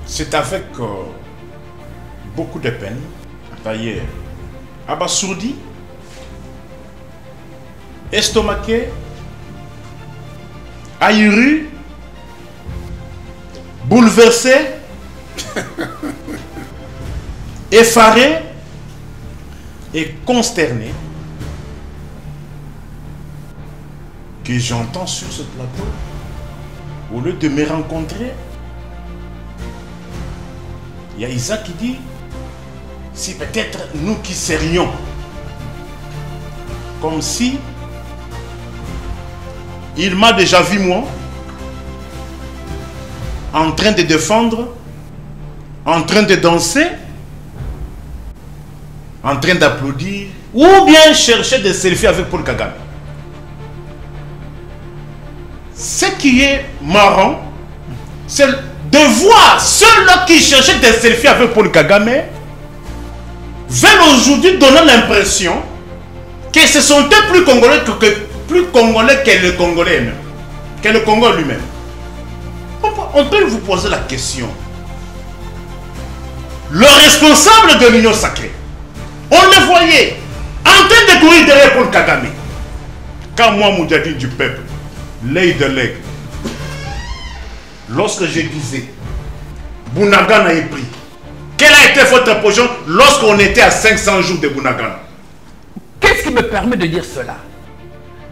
C'est avec beaucoup de peine, d'ailleurs, abasourdi, estomaqué, ahuri, bouleversé, effaré et consterné que j'entends sur ce plateau, au lieu de me rencontrer, il y a Isaac qui dit, si peut-être nous qui serions, comme si il m'a déjà vu moi, en train de défendre, en train de danser, en train d'applaudir, ou bien chercher des selfies avec Paul Kagame. Ce qui est marrant, c'est de voir ceux-là qui cherchaient des selfies avec Paul Kagame veulent aujourd'hui donner l'impression que ce sont eux plus congolais que le Congolais même, que le Congo lui-même. On peut vous poser la question. Le responsable de l'Union sacrée, on le voyait en train de courir derrière Paul Kagame. Quand moi, Moudjadi du peuple, l'œil de l'aigle, lorsque je disais, Bunagana est pris, quelle a été votre position lorsqu'on était à 500 jours de Bunagana? Qu'est-ce qui me permet de dire cela?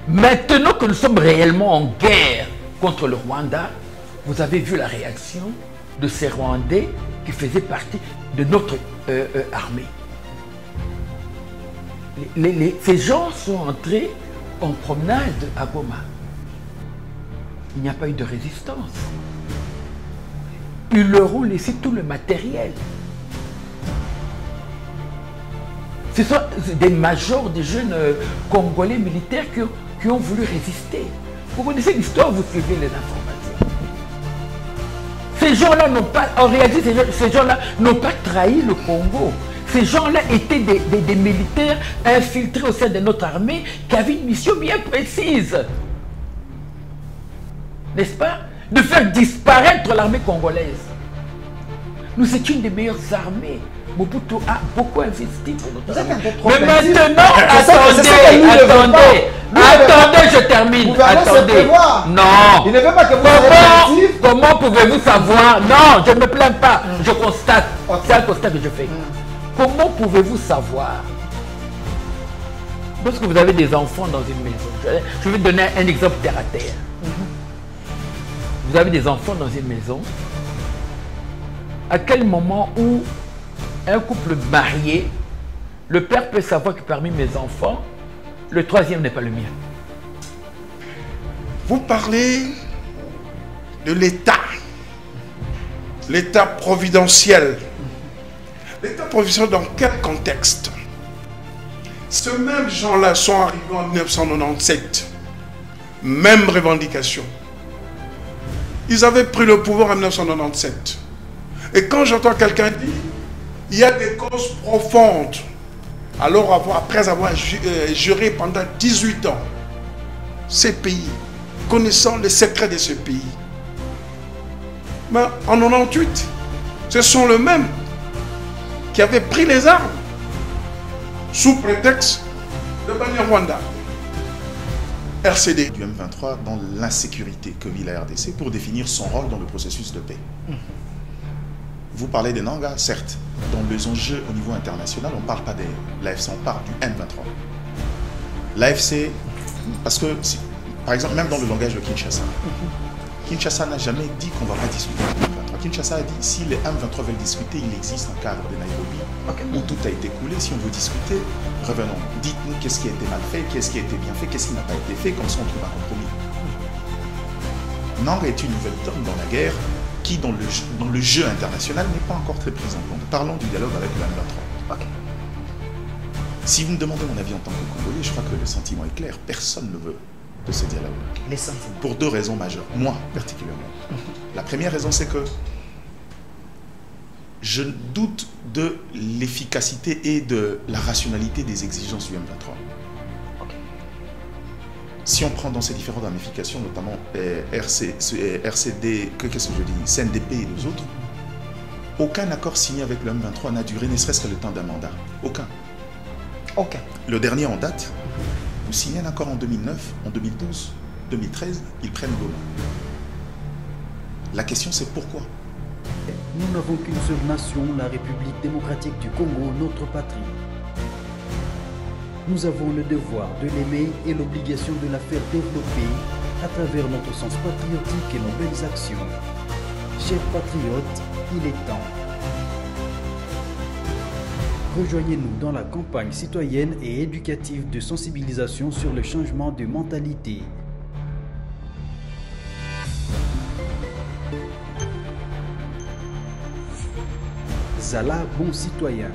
Maintenant que nous sommes réellement en guerre contre le Rwanda, vous avez vu la réaction de ces Rwandais qui faisaient partie de notre armée. Ces gens sont entrés en promenade à Goma. Il n'y a pas eu de résistance. Ils leur ont laissé tout le matériel. Ce sont des majors, des jeunes Congolais militaires qui ont voulu résister. Vous connaissez l'histoire, vous suivez les informations. Ces gens-là n'ont pas, en réalité, ces gens-là n'ont pas trahi le Congo. Ces gens-là étaient des militaires infiltrés au sein de notre armée qui avaient une mission bien précise. N'est-ce pas? De faire disparaître l'armée congolaise. Nous étions une des meilleures armées. Mobutu a beaucoup investi pour notre armée. Mais maintenant, attendez, je termine. Attendez. Non. Il ne veut pas que vous comment pouvez-vous savoir? Non, je ne me plains pas. Je constate. C'est un constat que je fais. Comment pouvez-vous savoir? Lorsque vous avez des enfants dans une maison, je vais donner un exemple terre à terre. Vous avez des enfants dans une maison. À quel moment où un couple marié, le père peut savoir que parmi mes enfants, le troisième n'est pas le mien? Vous parlez de l'État, l'État providentiel. L'État providentiel dans quel contexte? Ces mêmes gens-là sont arrivés en 1997. Même revendication. Ils avaient pris le pouvoir en 1997. Et quand j'entends quelqu'un dire, il y a des causes profondes. Alors, après avoir juré pendant 18 ans, ces pays, connaissant les secrets de ce pays, mais en 98, ce sont les mêmes qui avaient pris les armes sous prétexte de bannir Rwanda. RCD du M23 dans l'insécurité que vit la RDC pour définir son rôle dans le processus de paix. Vous parlez des Nanga, certes. Dans les enjeux au niveau international, on ne parle pas de l'AFC, on parle du M23. L'AFC, parce que, par exemple, même dans le langage de Kinshasa, Kinshasa n'a jamais dit qu'on ne va pas discuter du M23. Kinshasa a dit, si les M23 veulent discuter, il existe un cadre de Nairobi où tout a été coulé. Si on veut discuter, revenons. Dites-nous qu'est-ce qui a été mal fait, qu'est-ce qui a été bien fait, qu'est-ce qui n'a pas été fait, comme ça on trouve un compromis. Nanga est une nouvelle donne dans la guerre qui, dans le jeu international, n'est pas encore très prise en compte. Parlons du dialogue avec le M23. Okay. Si vous me demandez mon avis en tant que Congolais, je crois que le sentiment est clair. Personne ne veut de ce dialogue. Les sentiments. Pour deux raisons majeures. Moi, particulièrement. La première raison, c'est que je doute de l'efficacité et de la rationalité des exigences du M23. Okay. Si on prend dans ces différentes ramifications, notamment RCD, qu'est-ce que je dis, CNDP et les autres, Aucun accord signé avec le M23 n'a duré ne serait-ce que le temps d'un mandat. Aucun. Ok. Le dernier en date, vous signez un accord en 2009, en 2012, 2013, ils prennent Goma. La question c'est pourquoi? Nous n'avons qu'une seule nation, la République démocratique du Congo, notre patrie. Nous avons le devoir de l'aimer et l'obligation de la faire développer à travers notre sens patriotique et nos belles actions. Chers patriotes, il est temps. Rejoignez-nous dans la campagne citoyenne et éducative de sensibilisation sur le changement de mentalité. Zala, bon citoyen.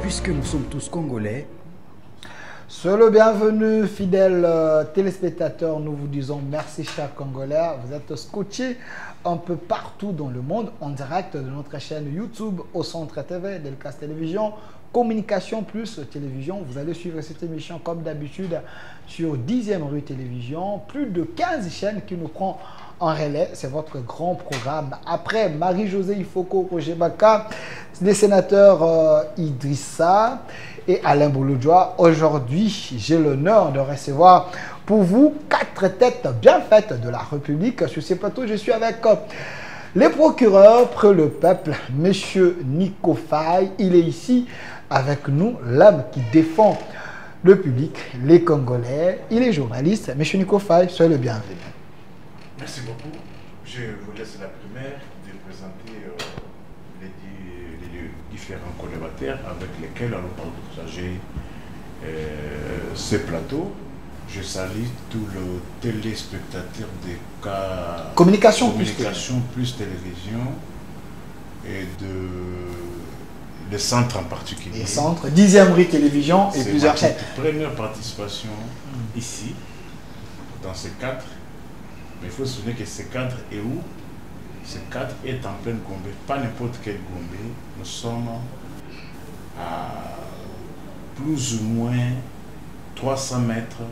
Puisque nous sommes tous Congolais, Soyez le bienvenu, fidèles téléspectateurs. Nous vous disons merci, chers Congolais. Vous êtes scotchés un peu partout dans le monde en direct de notre chaîne YouTube au Centre TV, Delcas Télévision, Communication Plus Télévision. Vous allez suivre cette émission comme d'habitude sur 10e rue Télévision. Plus de 15 chaînes qui nous prend en relais. C'est votre grand programme. Après Marie-Josée Ifoko, Roger Baka, les sénateurs Idrissa et Alain Bouloudjoa. Aujourd'hui, j'ai l'honneur de recevoir pour vous 4 têtes bien faites de la République. Sur ces plateaux, je suis avec les procureurs pour le peuple, M. Nico Faye. Il est ici avec nous, l'homme qui défend le public, les Congolais. Il est journaliste. M. Nico Faye, soyez le bienvenu. Merci beaucoup. Je vous laisse la primaire de présenter les différents collaborateurs avec lesquels nous allons partager ce plateau. Je salue tous les téléspectateurs des cas Communication plus télévision et de les centres en particulier. Les centres, 10e rue Télévision et plusieurs chaînes. C'est ma première participation ici, dans ces 4. Mais il faut se souvenir que ces 4 est où? Ces 4 est en pleine Gombe, pas n'importe quel Gombe. Nous sommes à plus ou moins 300 mètres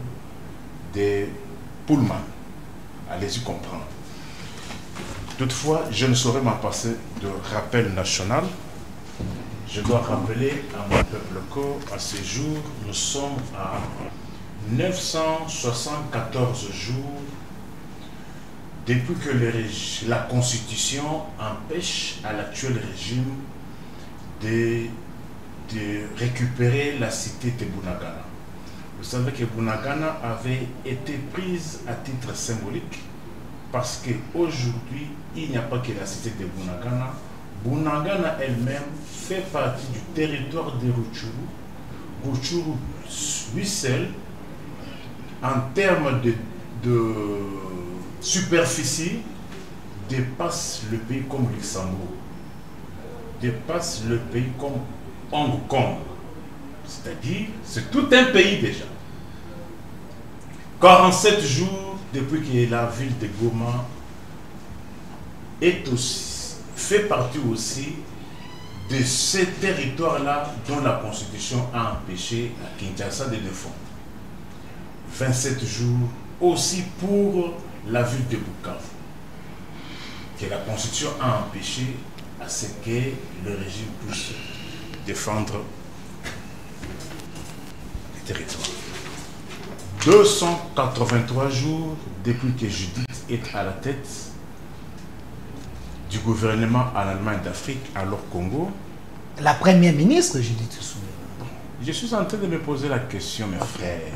des Pullman. Allez-y comprendre. Toutefois, je ne saurais m'en passer de rappel national. Je dois rappeler à mon peuple qu'à ce jour, nous sommes à 974 jours depuis que la Constitution empêche à l'actuel régime de récupérer la cité de Bunagana. Vous savez que Bunagana avait été prise à titre symbolique parce qu'aujourd'hui, il n'y a pas que la cité de Bunagana. Bunagana elle-même fait partie du territoire de Rutshuru. Rutshuru, lui seul, en termes de superficie, dépasse le pays comme Luxembourg, dépasse le pays comme Hong Kong. C'est-à-dire, c'est tout un pays déjà. 47 jours depuis que la ville de Goma fait partie aussi de ces territoires-là dont la Constitution a empêché à Kinshasa de défendre. 27 jours aussi pour la ville de Bukavu, que la Constitution a empêché à ce que le régime puisse défendre les territoires. 283 jours depuis que Judith est à la tête du gouvernement en Allemagne d'Afrique, alors Congo. La première ministre, Judith Soumaïla. Je suis en train de me poser la question, mes frères,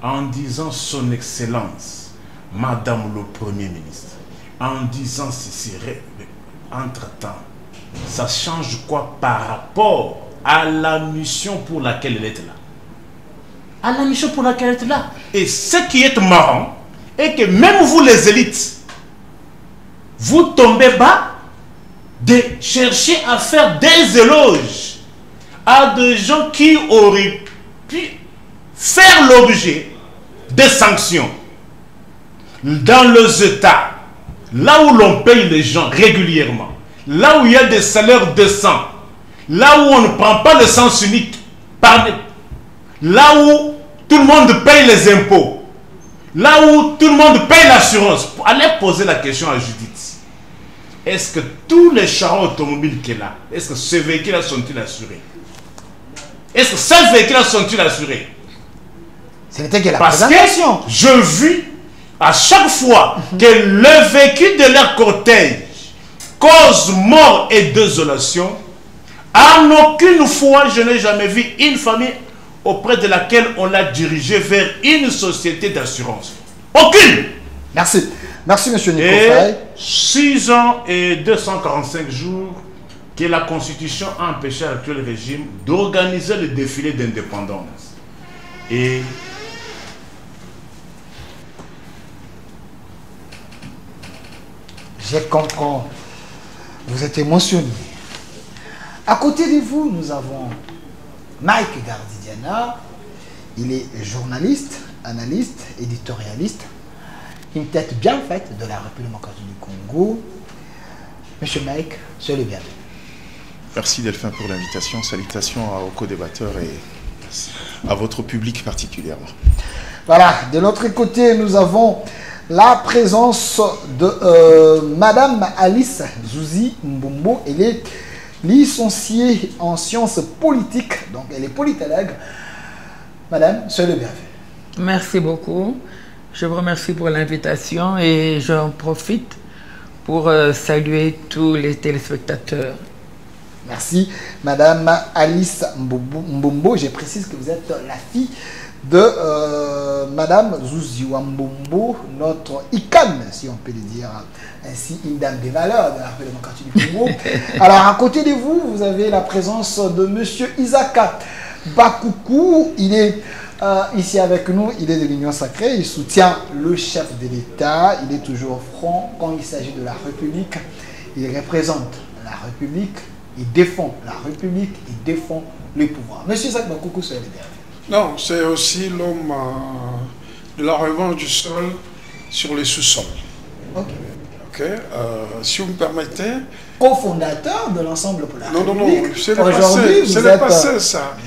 en disant son excellence, Madame le Premier ministre, en disant ceci, entre-temps, ça change quoi par rapport à la mission pour laquelle elle est là? À la mission pour laquelle elle est là. Et ce qui est marrant est que même vous les élites, vous tombez bas de chercher à faire des éloges à des gens qui auraient pu faire l'objet de sanctions dans les États, là où l'on paye les gens régulièrement, là où il y a des salaires décents, là où on ne prend pas le sens unique, là où tout le monde paye les impôts. là où tout le monde paye l'assurance, allez poser la question à Judith. Est-ce que tous les charrons automobiles qu'il a, est-ce que ces véhicules sont-ils assurés? Est-ce que ces véhicules sont-ils assurés? Ce n'était que la Parce présentation. que je vis à chaque fois que le véhicule de leur cortège cause mort et désolation, en aucune fois je n'ai jamais vu une famille auprès de laquelle on l'a dirigé vers une société d'assurance. Aucune! Merci. Merci, monsieur Nico Et Faye. 6 ans et 245 jours que la Constitution a empêché à l'actuel régime d'organiser le défilé d'indépendance. Et Je comprends. Vous êtes émotionné. À côté de vous, nous avons Mike Gardidiana. Il est journaliste, analyste, éditorialiste. Une tête bien faite de la République démocratique du Congo. Monsieur Mike, soyez le bienvenu. Merci Delphin pour l'invitation. Salutations aux co-débatteurs et à votre public particulièrement. Voilà, de l'autre côté, nous avons la présence de Madame Alice Zouzi Mbombo. Elle est licenciée en sciences politiques, donc elle est politologue. Madame, soyez le bienvenu. Merci beaucoup. Je vous remercie pour l'invitation et j'en profite pour saluer tous les téléspectateurs. Merci, Madame Alice Mbombo. Je précise que vous êtes la fille de Madame Zouzi Mbombo, notre icône, si on peut le dire ainsi, une dame des valeurs de la République démocratique du Congo. Alors, à côté de vous, vous avez la présence de Monsieur Isaka Bakoukou. Il est ici avec nous, il est de l'Union Sacrée, il soutient le chef de l'État, il est toujours franc quand il s'agit de la République, il représente la République, il défend la République, il défend le pouvoir. Monsieur Isaac Bakoukou, soyez le bienvenu. Non, c'est aussi l'homme de la revanche du sol sur les sous-sols. Ok. Ok, si vous me permettez. Co-fondateur de l'ensemble pour la Non, République. c'est le Aujourd'hui, passé, c'est vous le êtes, passé, ça.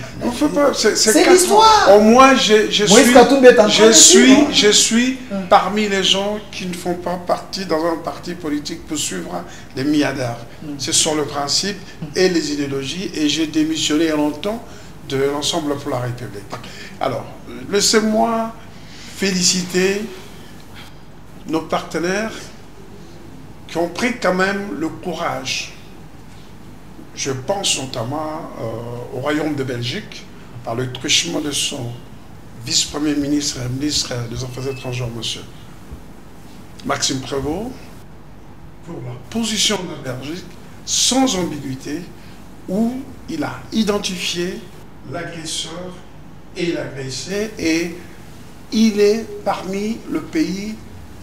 C'est l'histoire. Au moins, je Moïse Katumbi est en train de suivre. je suis parmi les gens qui ne font pas partie dans un parti politique pour suivre les milliardaires. Ce sont le principe et les idéologies, et j'ai démissionné il y a longtemps de l'ensemble pour la République. Alors, laissez-moi féliciter nos partenaires qui ont pris quand même le courage. Je pense notamment au Royaume de Belgique, par le truchement de son vice-premier ministre et ministre des Affaires étrangères, monsieur Maxime Prévost, pour la position de la Belgique, sans ambiguïté, où il a identifié l'agresseur et l'agressé, et il est parmi le pays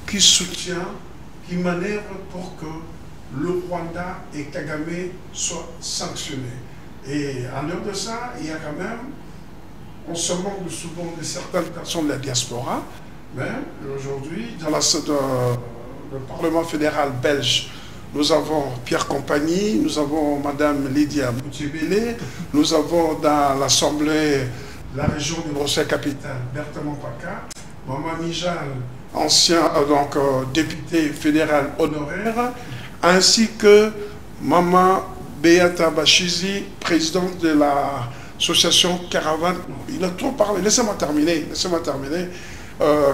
qui soutient, qui manœuvre pour que le Rwanda et Kagame soient sanctionnés. Et en dehors de ça, il y a quand même, on se manque souvent de certaines personnes de la diaspora, mais aujourd'hui, dans le Parlement fédéral belge, nous avons Pierre Compagnie, nous avons Madame Lydia Moutibélé, nous avons dans l'Assemblée de la région du Bruxelles-Capitale, Bertrand Paka, Maman Mijal, ancien député fédéral honoraire, ainsi que Maman Beata Bachizi, présidente de l'association Caravane. Il a trop parlé, laissez-moi terminer.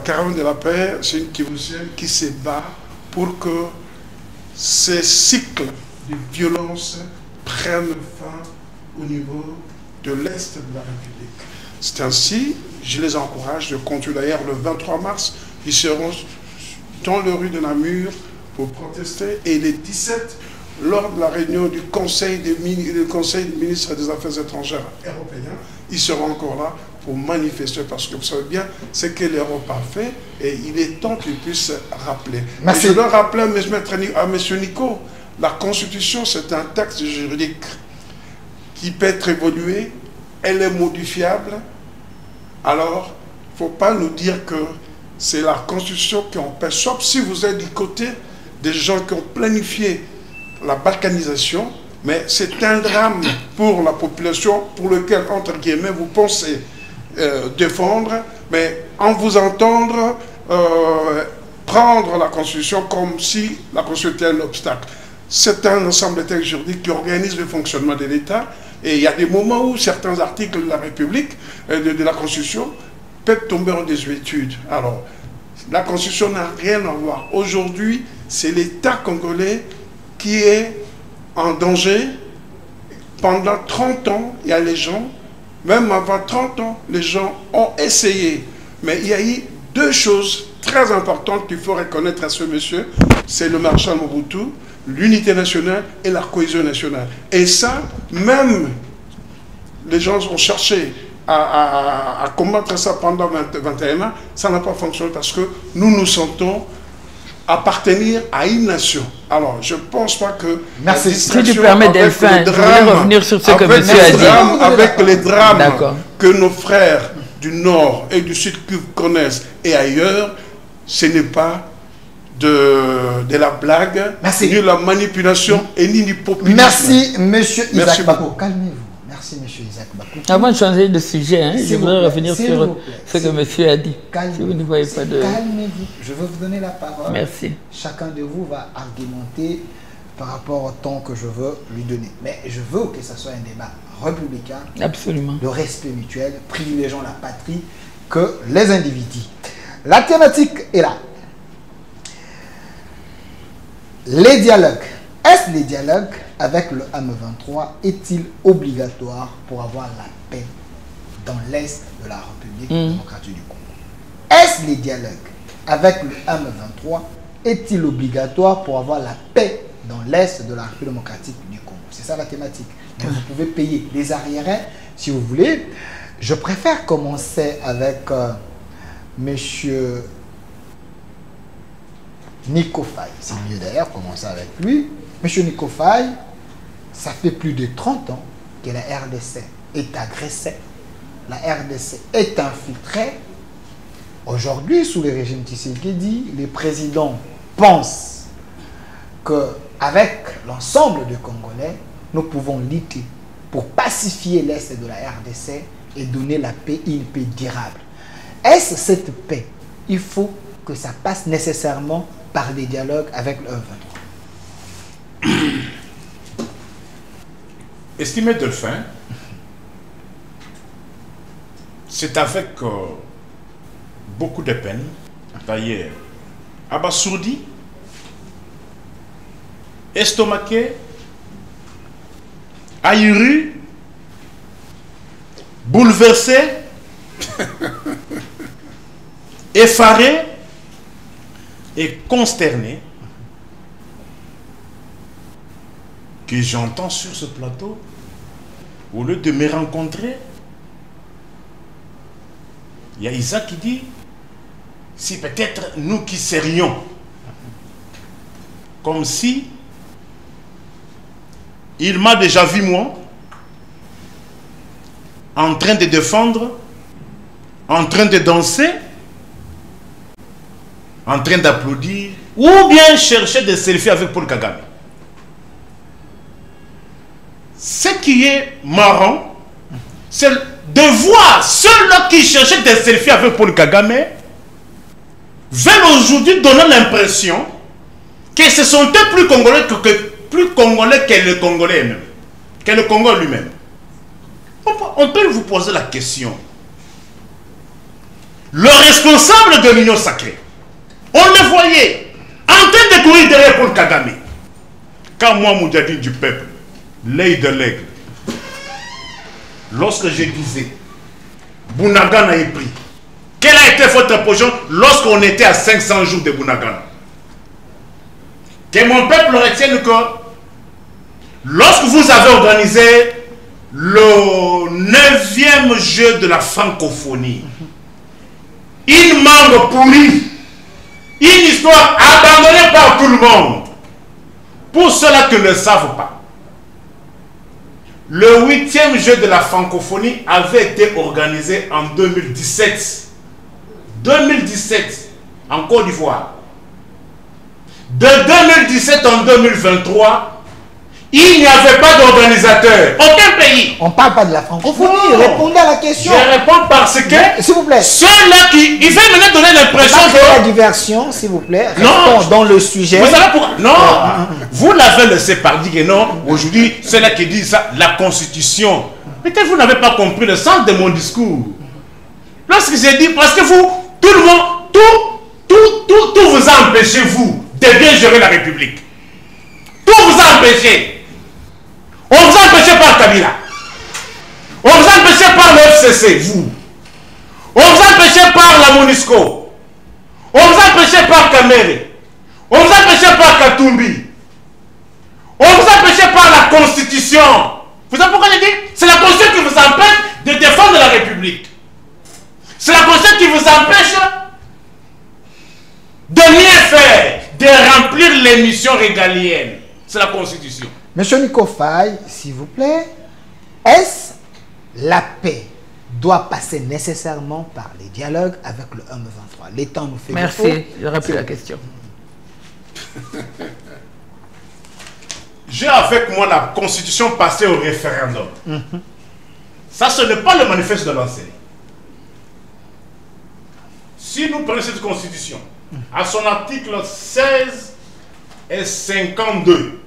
Caravane de la paix, c'est une Kivusienne qui se bat pour que ces cycles de violence prennent fin au niveau de l'Est de la République. C'est ainsi, je les encourage de continuer. D'ailleurs, le 23 mars, ils seront dans les rues de Namur pour protester. Et les 17, lors de la réunion du Conseil des ministres des Affaires étrangères européens, ils seront encore là pour manifester. Parce que vous savez bien, c'est que l'Europe a fait et il est temps qu'ils puissent rappeler. Merci. Et je dois rappeler à M. Nico, la Constitution, c'est un texte juridique qui peut être évolué, elle est modifiable. Alors, il ne faut pas nous dire que c'est la Constitution qui empêche, sauf si vous êtes du côté des gens qui ont planifié la balkanisation, mais c'est un drame pour la population pour lequel, entre guillemets, vous pensez défendre, mais en vous entendre, prendre la Constitution comme si la Constitution était un obstacle. C'est un ensemble de textes juridiques qui organise le fonctionnement de l'État. Et il y a des moments où certains articles de la République, de la Constitution, peuvent tomber en désuétude. Alors, la Constitution n'a rien à voir. Aujourd'hui, c'est l'État congolais qui est en danger. Pendant 30 ans, il y a les gens, même avant 30 ans, les gens ont essayé. Mais il y a eu deux choses très importantes qu'il faut reconnaître à ce monsieur. C'est le maréchal Mobutu, l'unité nationale et la cohésion nationale. Et ça, même les gens ont cherché à combattre ça pendant 21 ans, ça n'a pas fonctionné parce que nous nous sentons appartenir à une nation. Alors, je ne pense pas que... Merci. Si tu permets, Delphin, je voulais revenir sur ce que monsieur a dit. Avec les drames que nos frères du Nord et du Sud connaissent et ailleurs, ce n'est pas de la blague, ni la manipulation et ni du populisme. Merci, monsieur Isaac Bako. Calmez-vous. Merci, monsieur Isaac Bako. Avant de changer de sujet, hein, je voudrais revenir sur ce que monsieur a dit. Si vous ne voyez pas de... Calmez-vous. Je vais vous donner la parole. Merci. Chacun de vous va argumenter par rapport au temps que je veux lui donner. Mais je veux que ce soit un débat républicain. Absolument. De respect mutuel, privilégiant la patrie que les individus. La thématique est là. Les dialogues. Est-ce les dialogues avec le M23 est-il obligatoire pour avoir la paix dans l'Est de la République démocratique du Congo? Est-ce les dialogues avec le M23 est-il obligatoire pour avoir la paix dans l'Est de la République démocratique du Congo? C'est ça la thématique. Mais vous pouvez payer les arriérés si vous voulez. Je préfère commencer avec monsieur Nico Faye. C'est mieux d'ailleurs commencer avec lui. Monsieur Nico Faye, ça fait plus de 30 ans que la RDC est agressée. La RDC est infiltrée. Aujourd'hui, sous le régime Tshisekedi, les présidents pensent qu'avec l'ensemble des Congolais, nous pouvons lutter pour pacifier l'Est de la RDC et donner la paix, une paix durable. Est-ce cette paix? Il faut que ça passe nécessairement par des dialogues avec le M23. Estimé Delphin, c'est avec beaucoup de peine, d'ailleurs, abasourdi, estomaqué, ahuri, bouleversé, effaré et consterné que j'entends sur ce plateau, au lieu de me rencontrer, il y a Isaac qui dit, si peut-être nous qui serions, comme si il m'a déjà vu moi, en train de défendre, en train de danser, en train d'applaudir, ou bien chercher des selfies avec Paul Kagame. Ce qui est marrant, c'est de voir ceux-là qui cherchaient des selfies avec Paul Kagame veulent aujourd'hui donner l'impression que ce sont eux plus congolais que le Congolais même, que le Congo lui-même. On peut vous poser la question. Le responsable de l'Union sacrée, on le voyait en train de courir derrière Paul Kagame. Quand moi, Moudjahidine du peuple, l'œil de l'aigle, lorsque je disais, Bunagana est pris, quelle a été votre position lorsqu'on était à 500 jours de Bunagana? Que mon peuple retienne que lorsque vous avez organisé le 9e jeu de la francophonie, une mangue pourrie, une histoire abandonnée par tout le monde, pour ceux-là qui ne le savent pas, le 8e jeu de la francophonie avait été organisé en 2017. 2017, en Côte d'Ivoire. De 2017 en 2023, il n'y avait pas d'organisateur. Aucun pays. On ne parle pas de la francophonie. Non. Répondez à la question. Je réponds parce que S'il vous plaît. ceux-là qui... Il veut maintenant donner l'impression La que... diversion, s'il vous plaît. Non. Restons dans le sujet. Vous savez pourquoi? Non. Vous l'avez laissé par dire que non. Aujourd'hui, ceux-là qui disent ça, la Constitution. Peut-être vous n'avez pas compris le sens de mon discours. Lorsque j'ai dit, parce que vous, tout le monde, tout vous a empêché, vous, de bien gérer la République. Tout vous a empêché. On vous a empêché par Kabila. On vous a empêché par le FCC, vous. On vous a empêché par la MONUSCO. On vous a empêché par Kamere. On vous a empêché par Katumbi. On vous a empêché par la Constitution. Vous savez pourquoi je dis? C'est la Constitution qui vous empêche de défendre la République. C'est la Constitution qui vous empêche de rien faire, de remplir les missions régaliennes. C'est la Constitution. Monsieur Nico Faye, s'il vous plaît, est-ce la paix doit passer nécessairement par les dialogues avec le M23? Les temps nous fait défaut. Merci, je rappelle la question. J'ai avec moi la Constitution passée au référendum. Ça, ce n'est pas le manifeste de l'enseignant. Si nous prenons cette Constitution, à son article 16 et 52,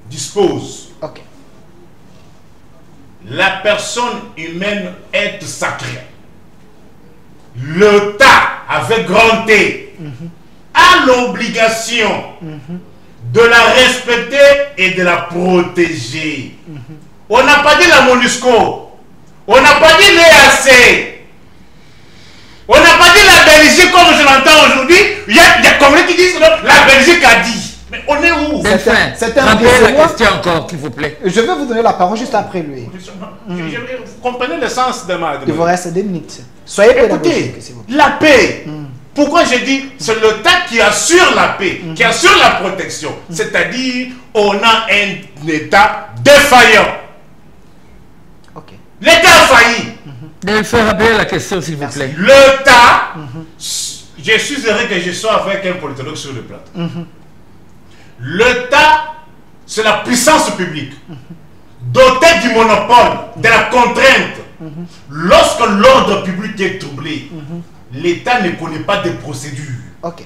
dispose Ok. la personne humaine est sacrée. L'État, avec grand T, a l'obligation de la respecter et de la protéger. On n'a pas dit la MONUSCO, on n'a pas dit l'EAC, on n'a pas dit la Belgique comme je l'entends aujourd'hui. Il y a des communautés qui disent la Belgique a dit. Mais on est où? C'est un Rappelez la débat. question encore, s'il vous plaît. Je vais vous donner la parole juste après lui. Vous comprenez le sens de ma Il vous reste 2 minutes. Soyez pédagogique, Écoutez, s'il vous plaît. la paix. Pourquoi j'ai dit c'est l'État qui assure la paix, qui assure la protection. C'est-à-dire, on a un État défaillant. Ok. L'État a failli. De me faire rappeler la question, s'il vous plaît. L'État, je suis heureux que je sois avec un politologue sur le plateau. L'État, c'est la puissance publique, dotée du monopole, de la contrainte. Lorsque l'ordre public est troublé, l'État ne connaît pas de procédure. Ok.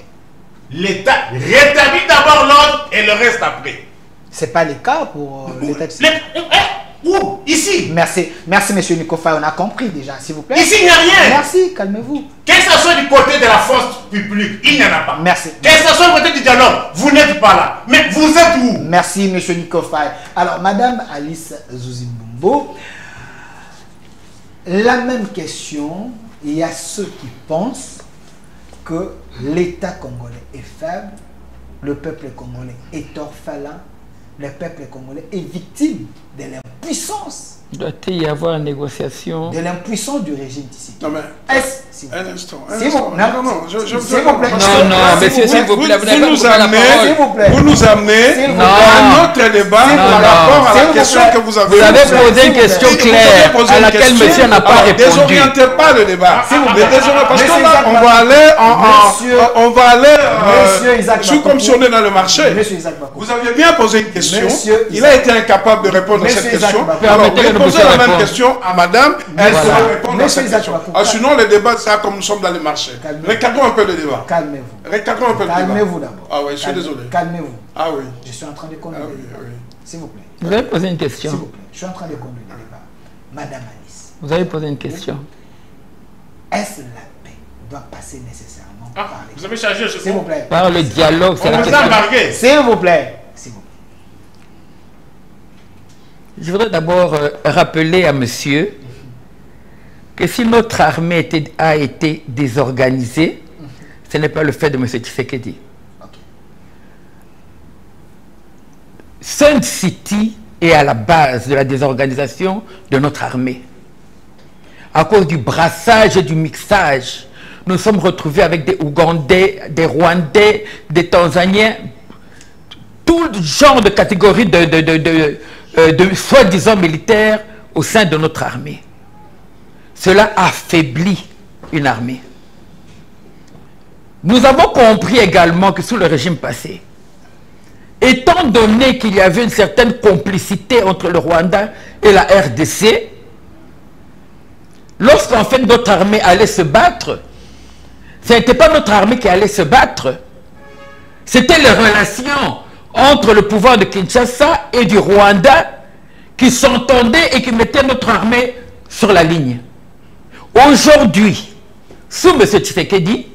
L'État rétablit d'abord l'ordre et le reste après. C'est pas le cas pour l'État. Où? Ici. Merci, merci Monsieur Nico Faye, on a compris déjà, s'il vous plaît. Ici, il n'y a rien. Merci, calmez-vous. Que ce soit du côté de la force publique, il n'y en a pas. Merci. Que ce soit du côté du dialogue, vous n'êtes pas là. Mais vous êtes où? Merci Monsieur Nico Faye. Alors, Madame Alice Zouzimbumbo, la même question, il y a ceux qui pensent que l'État congolais est faible, le peuple congolais est orphelin, le peuple congolais est victime de l'impuissance. Doit-il y avoir une négociation? De l'impuissance du régime ici. Non, mais Est-ce un instant. S'il vous plaît. Non, non, je S'il vous plaît. Non, non, monsieur, s'il vous plaît, vous n'avez pas nous coupé la amenez, parole. S'il vous plaît. vous nous amenez S'il vous plaît. à notre débat S'il vous par plaît. rapport à S'il la vous question plaît. que vous avez Vous avez posée. posé une question Vous claire avez posé à une laquelle question. monsieur n'a pas Alors, répondu. désorientez pas le débat. S'il vous Mais plaît. désorientez, parce Monsieur qu'on Isaac va aller Monsieur- on va aller Monsieur Isaac sous comme Bakoko. si on est dans le marché. Monsieur Isaac Bakoko. Vous aviez bien posé une question. Monsieur Il Isaac- a été incapable de répondre à Monsieur cette Isaac question. Bakoko. Alors, Permettez que posez monsieur la même réponde. question à madame. Elle Voilà. saura répondre à Monsieur cette Isaac question. Bakoko. Ah, sinon, le débat sera comme nous sommes dans le marché. Calmez-vous. Recadrons un peu le débat. Calmez-vous. Recadrons un peu le débat. Calmez-vous d'abord. Ah oui, je suis Calmez- désolé. Calmez-vous. Ah oui. Je suis en train de Ah conduire. oui, le débat. oui. S'il vous plaît. Vous avez posé une S'il question. vous plaît. Je suis en train de conduire le débat. Madame Alice, Vous avez posé une question. est-ce la paix doit passer nécessairement par les... Vous avez chargé, je S'il vous plaît. Par le dialogue, c'est On la vous a question. embarqué. S'il vous plaît. S'il vous plaît. Je voudrais d'abord rappeler à monsieur que si notre armée a été désorganisée, ce n'est pas le fait de M. Tshisekedi. Sun City est à la base de la désorganisation de notre armée. À cause du brassage et du mixage, nous nous sommes retrouvés avec des Ougandais, des Rwandais, des Tanzaniens, tout genre de catégories de soi-disant militaires au sein de notre armée. Cela affaiblit une armée. Nous avons compris également que sous le régime passé, étant donné qu'il y avait une certaine complicité entre le Rwanda et la RDC, lorsqu'en fait notre armée allait se battre, ce n'était pas notre armée qui allait se battre, c'était les relations entre le pouvoir de Kinshasa et du Rwanda qui s'entendaient et qui mettaient notre armée sur la ligne. Aujourd'hui, sous M. Tshisekedi,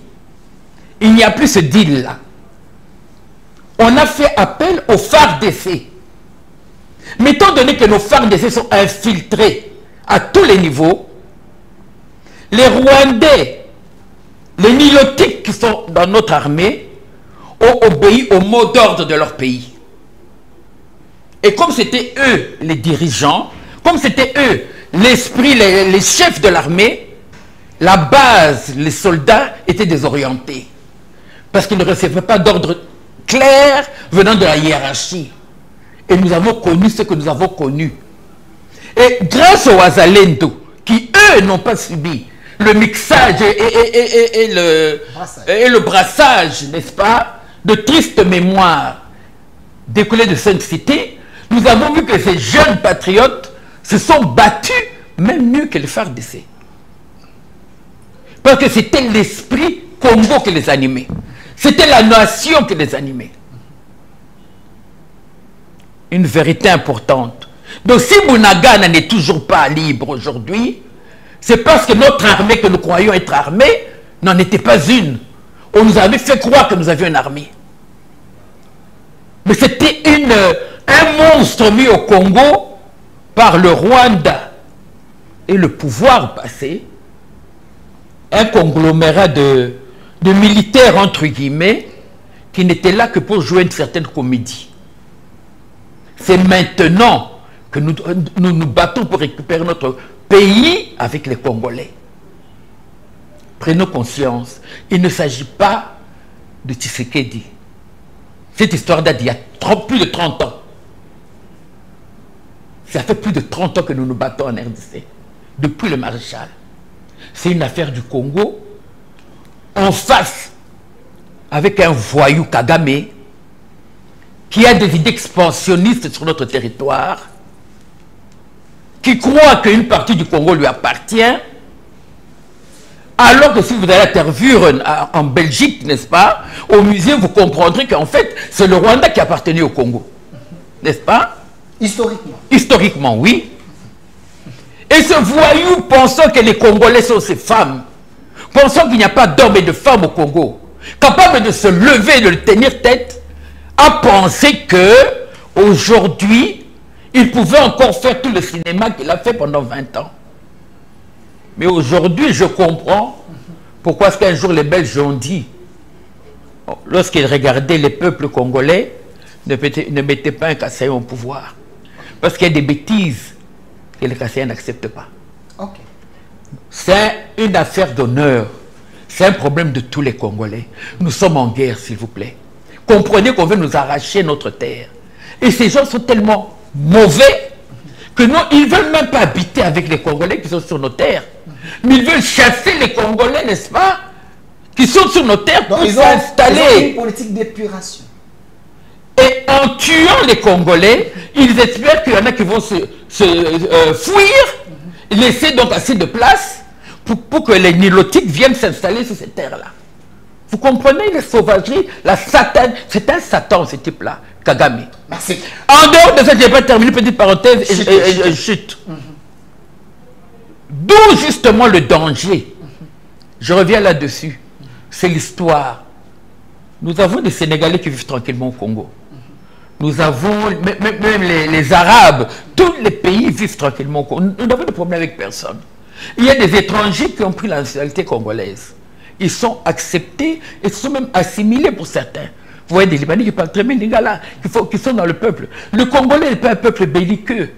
il n'y a plus ce deal-là. On a fait appel aux FARDC. Mais étant donné que nos FARDC sont infiltrés à tous les niveaux, les Rwandais, les Nilotiques qui sont dans notre armée, ont obéi au mot d'ordre de leur pays. Et comme c'était eux les dirigeants, comme c'était eux l'esprit, les chefs de l'armée, la base, les soldats étaient désorientés. Parce qu'ils ne recevaient pas d'ordre clair venant de la hiérarchie. Et nous avons connu ce que nous avons connu. Et grâce aux Wazalendo, qui eux n'ont pas subi le mixage et le brassage, n'est-ce pas, de tristes mémoires découlées de cette cité, nous avons vu que ces jeunes patriotes se sont battus même mieux que les FARDC. Parce que c'était l'esprit Congo qui les animait. C'était la nation qui les animait. Une vérité importante. Donc si Bunagana n'est toujours pas libre aujourd'hui, c'est parce que notre armée que nous croyons être armée n'en était pas une. On nous avait fait croire que nous avions une armée. Mais c'était un monstre mis au Congo par le Rwanda et le pouvoir passé, un conglomérat de militaires, entre guillemets, qui n'étaient là que pour jouer une certaine comédie. C'est maintenant que nous nous battons pour récupérer notre pays avec les Congolais. Prenons conscience, il ne s'agit pas de Tshisekedi. Cette histoire date d'il y a plus de 30 ans. Ça fait plus de 30 ans que nous nous battons en RDC, depuis le maréchal. C'est une affaire du Congo, en face, avec un voyou Kagame, qui a des idées expansionnistes sur notre territoire, qui croit qu'une partie du Congo lui appartient, alors que si vous allez à Tervuren, en Belgique, n'est-ce pas, au musée, vous comprendrez qu'en fait, c'est le Rwanda qui appartenait au Congo. N'est-ce pas? Historiquement. Historiquement, oui. Et ce voyou, pensant que les Congolais sont ces femmes, pensant qu'il n'y a pas d'hommes et de femmes au Congo, capable de se lever et de le tenir tête, a pensé que aujourd'hui, il pouvait encore faire tout le cinéma qu'il a fait pendant 20 ans. Mais aujourd'hui, je comprends pourquoi est-ce qu'un jour les Belges ont dit, lorsqu'ils regardaient les peuples congolais, ne mettez pas un Kassaïen au pouvoir. Parce qu'il y a des bêtises que les Kassaïens n'acceptent pas. Okay. C'est une affaire d'honneur. C'est un problème de tous les Congolais. Nous sommes en guerre, s'il vous plaît. Comprenez qu'on veut nous arracher notre terre. Et ces gens sont tellement mauvais que non, ils ne veulent même pas habiter avec les Congolais qui sont sur nos terres. Mais ils veulent chasser les Congolais, n'est-ce pas, qui sont sur nos terres pour s'installer. Ils ont une politique d'épuration. Et en tuant les Congolais, ils espèrent qu'il y en a qui vont se fuir, laisser donc assez de place pour que les Nilotiques viennent s'installer sur ces terres-là. Vous comprenez les sauvageries, la satane, c'est un Satan ce type-là, Kagame. Merci. En dehors de ça, je n'ai pas terminé, petite parenthèse, et chute. D'où justement le danger. Je reviens là-dessus. C'est l'histoire. Nous avons des Sénégalais qui vivent tranquillement au Congo. Nous avons, même les Arabes, tous les pays vivent tranquillement au Congo. Nous n'avons de problème avec personne. Il y a des étrangers qui ont pris la nationalité congolaise. Ils sont acceptés et sont même assimilés pour certains. Vous voyez des Libanais qui parlent très bien Lingala, qui sont dans le peuple. Le Congolais n'est pas un peuple belliqueux.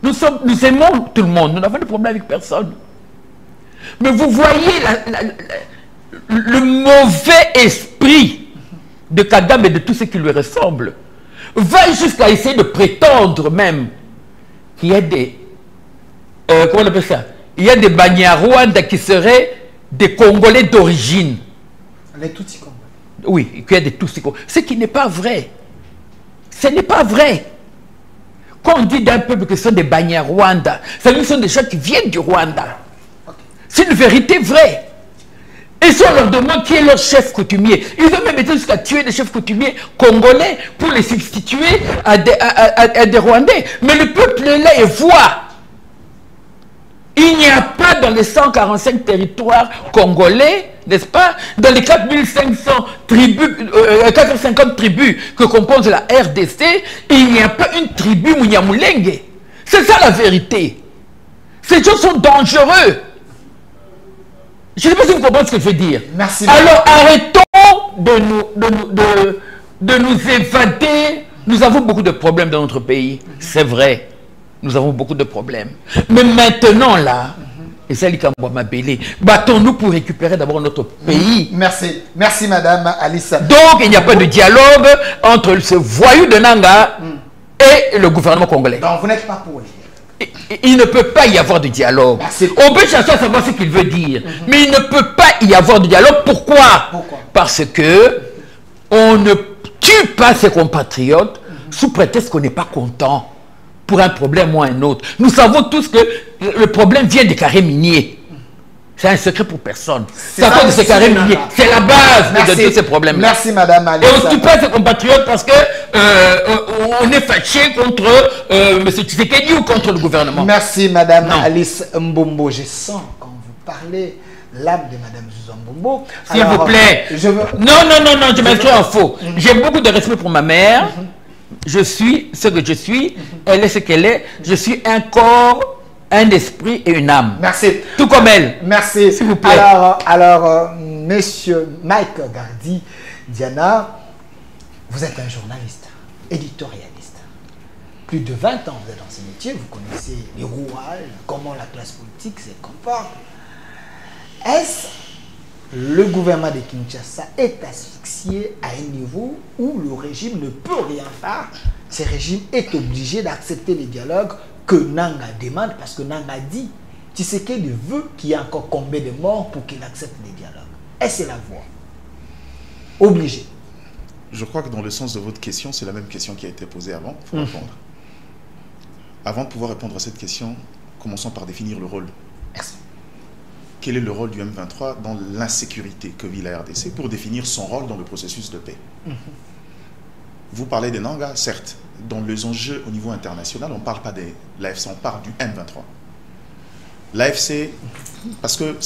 Nous aimons tout le monde, nous n'avons de problème avec personne. Mais vous voyez le mauvais esprit de Kagame et de tout ce qui lui ressemble va jusqu'à essayer de prétendre même qu'il y a des... comment on appelle ça? Il y a des Banyarwanda qui seraient des Congolais d'origine. Les Tutsis Congolais. Oui, qu'il y a des Tutsis Congolais. Ce qui n'est pas vrai. Ce n'est pas vrai. Quand on dit d'un peuple que ce sont des Banyarwanda, ça veut dire que ce sont des gens qui viennent du Rwanda. C'est une vérité vraie. Et si on leur demande qui est leur chef coutumier, ils ont même été jusqu'à tuer des chefs coutumiers congolais pour les substituer à des Rwandais. Mais le peuple est là et voit. Il n'y a pas dans les 145 territoires congolais, n'est-ce pas, dans les 4500 tribus, 450 tribus que compose la RDC, il n'y a pas une tribu Munyamulenge. C'est ça la vérité. Ces gens sont dangereux. Je ne sais pas si vous comprenez ce que je veux dire. Merci. Alors arrêtons de nous évader. Nous avons beaucoup de problèmes dans notre pays. C'est vrai. Nous avons beaucoup de problèmes. Mais maintenant, là, et c'est Mabélé, battons-nous pour récupérer d'abord notre pays. Merci. Merci, Madame Alice. Donc, il n'y a pas de dialogue entre ce voyou de Nanga et le gouvernement congolais. Donc, vous n'êtes pas pour les... Il ne peut pas y avoir de dialogue. Merci. On peut chercher à savoir ce qu'il veut dire. Mais il ne peut pas y avoir de dialogue. Pourquoi? Parce que on ne tue pas ses compatriotes sous prétexte qu'on n'est pas content pour un problème ou un autre. Nous savons tous que le problème vient des carrés miniers. C'est un secret pour personne. C'est à cause de ces carrés miniers. C'est la base de tous ces problèmes-là. Merci, Madame Alice. Et on ne tue pas ses compatriotes parce que on est fâché contre M. Tshisekedi ou contre le gouvernement. Merci, Madame Alice Mbombo. Je sens quand vous parlez l'âme de Madame Zouza Mbombo. S'il vous plaît. Non, je m'inscris en faux. J'ai beaucoup de respect pour ma mère. Je suis ce que je suis. Elle est ce qu'elle est. Je suis un corps, un esprit et une âme. Merci. Tout comme elle. Merci. S'il vous plaît. Alors, Monsieur Mike Gardi, Diana, vous êtes un journaliste, éditorialiste. Plus de 20 ans, vous êtes dans ce métier, vous connaissez les rouages, comment la classe politique se comporte. Est-ce le gouvernement de Kinshasa est asphyxié à un niveau où le régime ne peut rien faire? Ce régime est obligé d'accepter les dialogues que Nanga demande parce que Nanga dit Tshisekedi veut qu'il y ait encore combien de morts pour qu'il accepte les dialogues. Est-ce la voie? Obligé. Je crois que dans le sens de votre question, c'est la même question qui a été posée avant. Il faut répondre. Avant de pouvoir répondre à cette question, commençons par définir le rôle. Merci. Quel est le rôle du M23 dans l'insécurité que vit la RDC pour définir son rôle dans le processus de paix? Vous parlez des Nanga, certes. Dans les enjeux au niveau international, on ne parle pas de l'AFC, on parle du M23. L'AFC, parce que,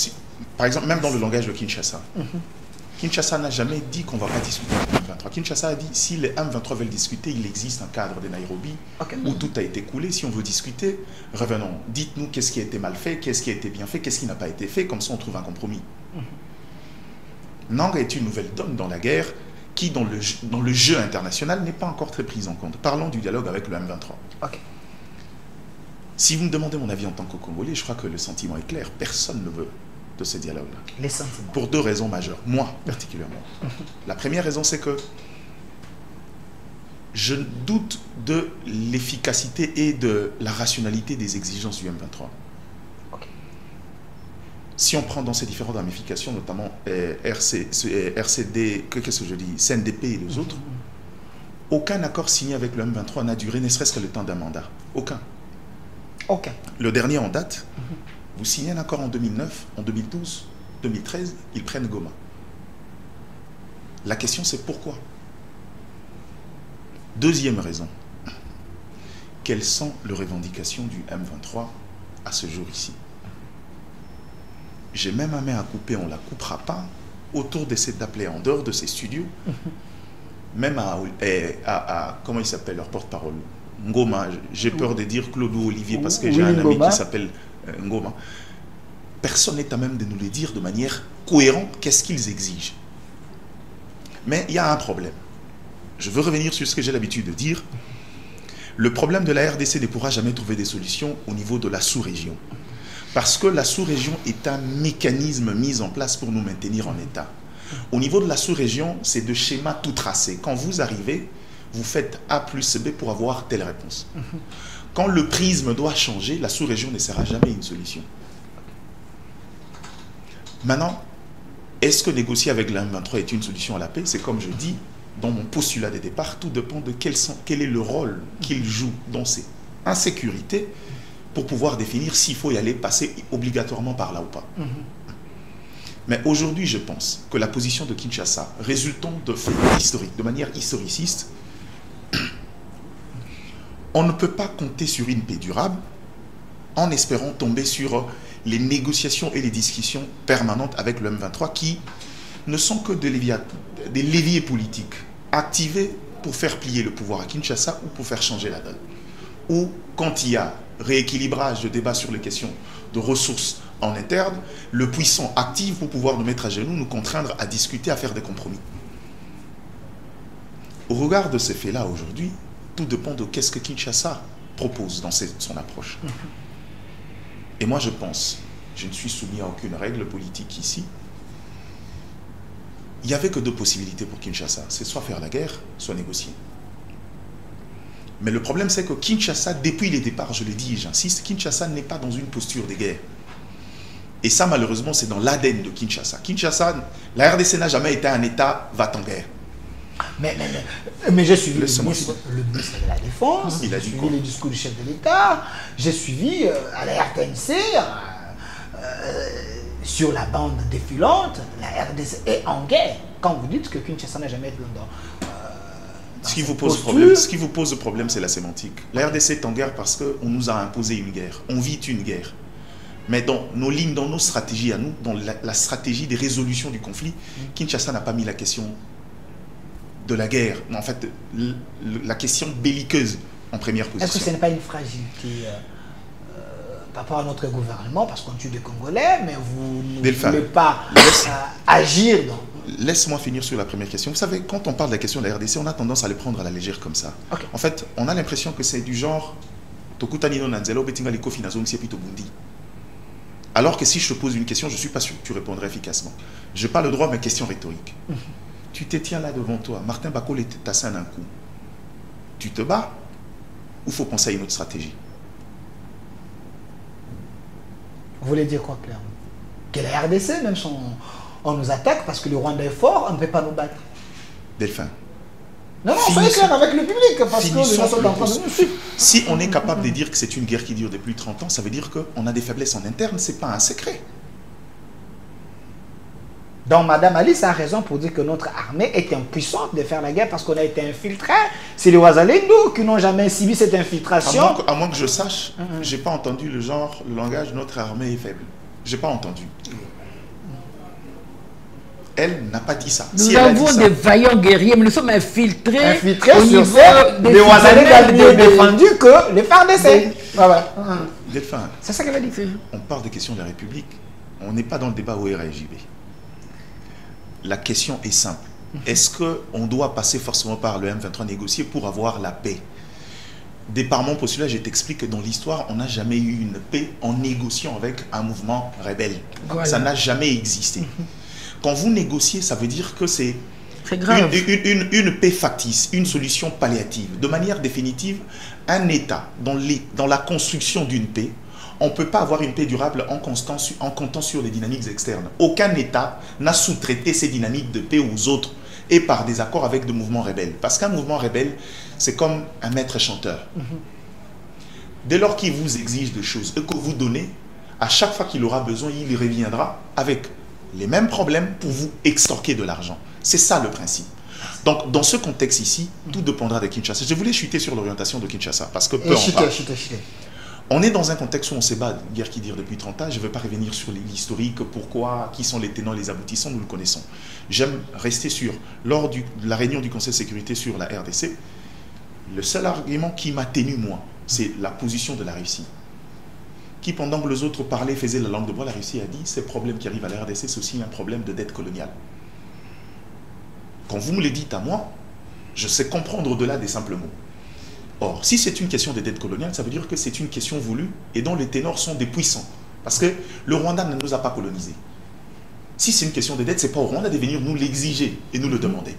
par exemple, même dans le langage de Kinshasa, Kinshasa n'a jamais dit qu'on ne va pas discuter avec le M23. Kinshasa a dit, si les M23 veulent discuter, il existe un cadre de Nairobi où tout a été coulé. Si on veut discuter, revenons. Dites-nous qu'est-ce qui a été mal fait, qu'est-ce qui a été bien fait, qu'est-ce qui n'a pas été fait. Comme ça, on trouve un compromis. Nanga est une nouvelle donne dans la guerre qui, dans le jeu international, n'est pas encore très prise en compte. Parlons du dialogue avec le M23. Si vous me demandez mon avis en tant que Congolais, je crois que le sentiment est clair. Personne ne veut de ce dialogue-là. Les sentiments. Pour deux raisons majeures. Moi, particulièrement. La première raison, c'est que je doute de l'efficacité et de la rationalité des exigences du M23. Si on prend dans ces différentes ramifications, notamment RCD, qu'est-ce que je dis, CNDP et les autres, aucun accord signé avec le M23 n'a duré ne serait-ce que le temps d'un mandat. Aucun. Le dernier en date, vous signez un accord en 2009, en 2012, 2013, ils prennent Goma. La question c'est pourquoi? Deuxième raison, quelles sont les revendications du M23 à ce jour ici? J'ai même ma main à couper, on ne la coupera pas, autour de cette appelée en dehors de ces studios, même à comment il s'appelle leur porte-parole, Ngoma, j'ai peur de dire Claude ou Olivier parce que j'ai un ami qui s'appelle Ngoma. Personne n'est à même de nous le dire de manière cohérente qu'est-ce qu'ils exigent. Mais il y a un problème. Je veux revenir sur ce que j'ai l'habitude de dire. Le problème de la RDC ne pourra jamais trouver des solutions au niveau de la sous-région. Parce que la sous-région est un mécanisme mis en place pour nous maintenir en état. Au niveau de la sous-région, c'est de schémas tout tracés. Quand vous arrivez, vous faites A plus B pour avoir telle réponse. Quand le prisme doit changer, la sous-région ne sera jamais une solution. Maintenant, est-ce que négocier avec la M23 est une solution à la paix? C'est comme je dis, dans mon postulat de départ, tout dépend de quel est le rôle qu'il joue dans ces insécurités pour pouvoir définir s'il faut y aller passer obligatoirement par là ou pas. Mais aujourd'hui, je pense que la position de Kinshasa, résultant de faits historiques, de manière historiciste, on ne peut pas compter sur une paix durable en espérant tomber sur les négociations et les discussions permanentes avec le M23 qui ne sont que des leviers politiques activés pour faire plier le pouvoir à Kinshasa ou pour faire changer la donne. Ou quand il y a rééquilibrage de débat sur les questions de ressources en interne, le puissant active pour pouvoir nous mettre à genoux, nous contraindre à discuter, à faire des compromis. Au regard de ces faits-là aujourd'hui, tout dépend de qu'est-ce que Kinshasa propose dans son approche. Et moi je pense, je ne suis soumis à aucune règle politique ici, il n'y avait que deux possibilités pour Kinshasa, c'est soit faire la guerre, soit négocier. Mais le problème c'est que Kinshasa, depuis les départs, je le dis et j'insiste, Kinshasa n'est pas dans une posture de guerre. Et ça malheureusement c'est dans l'ADN de Kinshasa. Kinshasa, la RDC n'a jamais été un État va-t-en-guerre. Mais j'ai suivi le ministre de la Défense, j'ai suivi les discours du chef de l'État, j'ai suivi à la RTNC, sur la bande défilante, la RDC est en guerre. Quand vous dites que Kinshasa n'a jamais été dans ce qui vous pose problème, c'est la sémantique. La RDC est en guerre parce qu'on nous a imposé une guerre. On vit une guerre. Mais dans nos lignes, dans nos stratégies à nous, dans la stratégie des résolutions du conflit, Kinshasa n'a pas mis la question de la guerre, en fait, la question belliqueuse en première position. Est-ce que ce n'est pas une fragilité par rapport à notre gouvernement, parce qu'on tue des Congolais, mais vous ne voulez pas agir dans... Laisse-moi finir sur la première question. Vous savez, quand on parle de la question de la RDC, on a tendance à le prendre à la légère comme ça. Okay. En fait, on a l'impression que c'est du genre alors que si je te pose une question, je ne suis pas sûr que tu répondrais efficacement. Je parle le droit, mais question rhétorique. Tu te tiens là devant toi, Martin Bakol est tassé d'un coup. Tu te bats ou faut penser à une autre stratégie? Vous voulez dire quoi clairement? Que la RDC, même si on nous attaque parce que le Rwanda est fort, on ne peut pas nous battre. Delphin. Non, soyez clair avec le public, parce que les gens sont en train de nous suivre. Si on est capable de dire que c'est une guerre qui dure depuis 30 ans, ça veut dire qu'on a des faiblesses en interne, ce n'est pas un secret. Donc, Madame Alice a raison pour dire que notre armée est impuissante de faire la guerre parce qu'on a été infiltré. C'est les Ouazalendo qui n'ont jamais subi cette infiltration. À moins que je sache, je n'ai pas entendu le langage « notre armée est faible ». Je n'ai pas entendu. Elle n'a pas dit ça. Nous avons des vaillants guerriers, mais nous sommes infiltrés. Infiltrés sur ça. Les Ouazalendo ont mieux défendu que les FARDC. Delphin, c'est ça qu'elle a dit. On parle des questions de la République. On n'est pas dans le débat ORA-JB. La question est simple. Est-ce qu'on doit passer forcément par le M23 négocier pour avoir la paix? Par mon postulat, je t'explique que dans l'histoire, on n'a jamais eu une paix en négociant avec un mouvement rebelle. Voilà. Ça n'a jamais existé. Quand vous négociez, ça veut dire que c'est une paix factice, une solution palliative. De manière définitive, un État, dans la construction d'une paix, on ne peut pas avoir une paix durable en comptant sur les dynamiques externes. Aucun État n'a sous-traité ces dynamiques de paix aux autres et par des accords avec des mouvements rebelles. Parce qu'un mouvement rebelle, c'est comme un maître chanteur. Dès lors qu'il vous exige des choses et que vous donnez, à chaque fois qu'il aura besoin, il reviendra avec les mêmes problèmes pour vous extorquer de l'argent. C'est ça le principe. Donc, dans ce contexte ici, tout dépendra de Kinshasa. Je voulais chuter sur l'orientation de Kinshasa parce que peu en parle. On est dans un contexte où on se bat, guerre qui dure depuis 30 ans. Je ne vais pas revenir sur l'historique, pourquoi, qui sont les tenants, les aboutissants, nous le connaissons. J'aime rester sur, lors de la réunion du Conseil de sécurité sur la RDC, le seul argument qui m'a tenu, moi, c'est la position de la Russie. Qui, pendant que les autres parlaient, faisaient la langue de bois, la Russie a dit, ces problèmes qui arrivent à la RDC, c'est aussi un problème de dette coloniale. Quand vous me le dites à moi, je sais comprendre au-delà des simples mots. Or, si c'est une question de dette coloniale, ça veut dire que c'est une question voulue et dont les ténors sont des puissants. Parce que le Rwanda ne nous a pas colonisés. Si c'est une question de dette, ce n'est pas au Rwanda de venir nous l'exiger et nous le demander.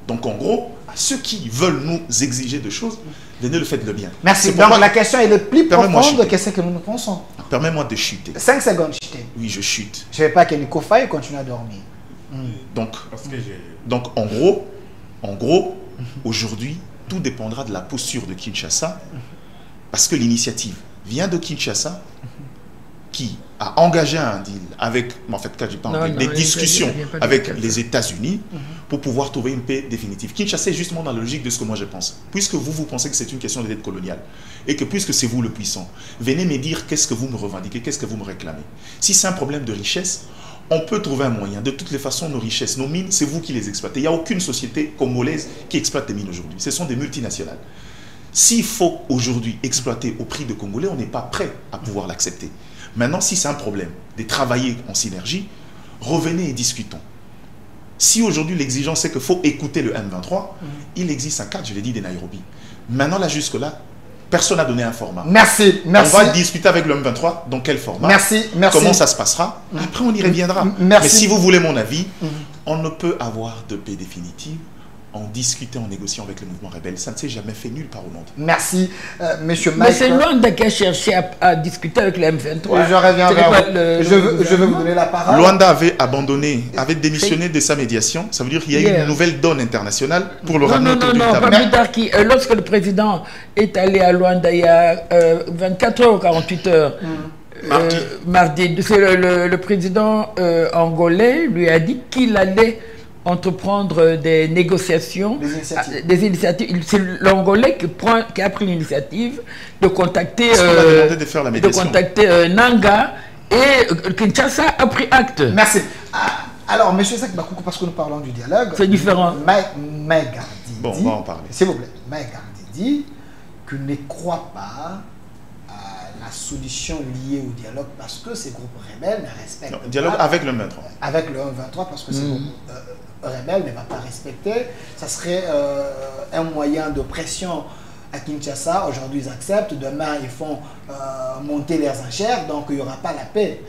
Donc en gros, à ceux qui veulent nous exiger des choses, venez le faites le bien. Merci. Donc la question est le plus profonde que ce que nous pensons. Permets-moi de chuter. 5 secondes, chuter. Oui, je chute. Je ne veux pas que Nico Faye continue à dormir. Donc en gros, En gros, aujourd'hui, tout dépendra de la posture de Kinshasa, parce que l'initiative vient de Kinshasa, qui a engagé un deal avec, en fait, des discussions avec les États-Unis pour pouvoir trouver une paix définitive. Kinshasa est justement dans la logique de ce que moi je pense. Puisque vous pensez que c'est une question de dette coloniale et que puisque c'est vous le puissant, venez me dire qu'est-ce que vous me revendiquez, qu'est-ce que vous me réclamez. Si c'est un problème de richesse, on peut trouver un moyen. De toutes les façons, nos richesses, nos mines, c'est vous qui les exploitez. Il n'y a aucune société congolaise qui exploite des mines aujourd'hui. Ce sont des multinationales. S'il faut aujourd'hui exploiter au prix de Congolais, on n'est pas prêt à pouvoir l'accepter. Maintenant, si c'est un problème de travailler en synergie, revenez et discutons. Si aujourd'hui l'exigence c'est qu'il faut écouter le M23, il existe un cadre, je l'ai dit, des Nairobi. Maintenant, là, jusque-là, personne n'a donné un format. Merci, merci. On va discuter avec le M23 dans quel format, merci, merci. Comment ça se passera. Après, on y reviendra. Merci. Mais si vous voulez mon avis, on ne peut avoir de paix définitive en discutant, en négociant avec le mouvement rebelle. Ça ne s'est jamais fait nulle part au monde. Merci, monsieur Mais Mike. c'est Luanda qui a cherché à discuter avec le M23. Je reviens vers vous. Je veux vous donner la parole. Luanda avait abandonné, avait démissionné de sa médiation. Ça veut dire qu'il y a eu une nouvelle donne internationale pour le ramener autour du table. Pas plus tard lorsque le président est allé à Luanda il y a 24 heures ou 48 heures, mardi, c'est le président angolais lui a dit qu'il allait entreprendre des négociations, des initiatives. C'est l'Angolais qui a pris l'initiative de contacter, Nanga, et Kinshasa a pris acte. Merci. Alors, M. Sek Bakoukou, parce que nous parlons du dialogue, c'est différent. Maïgardi bon, on va en parler. S'il vous plaît, Maïgardi dit qu'il ne croit pas à la solution liée au dialogue parce que ces groupes rebelles ne respectent pas... Dialogue avec le M23. Avec le M23 parce que ces groupes rebelles ne va pas respecter. Ça serait un moyen de pression à Kinshasa. Aujourd'hui, ils acceptent. Demain, ils font monter les enchères. Donc, il n'y aura pas la paix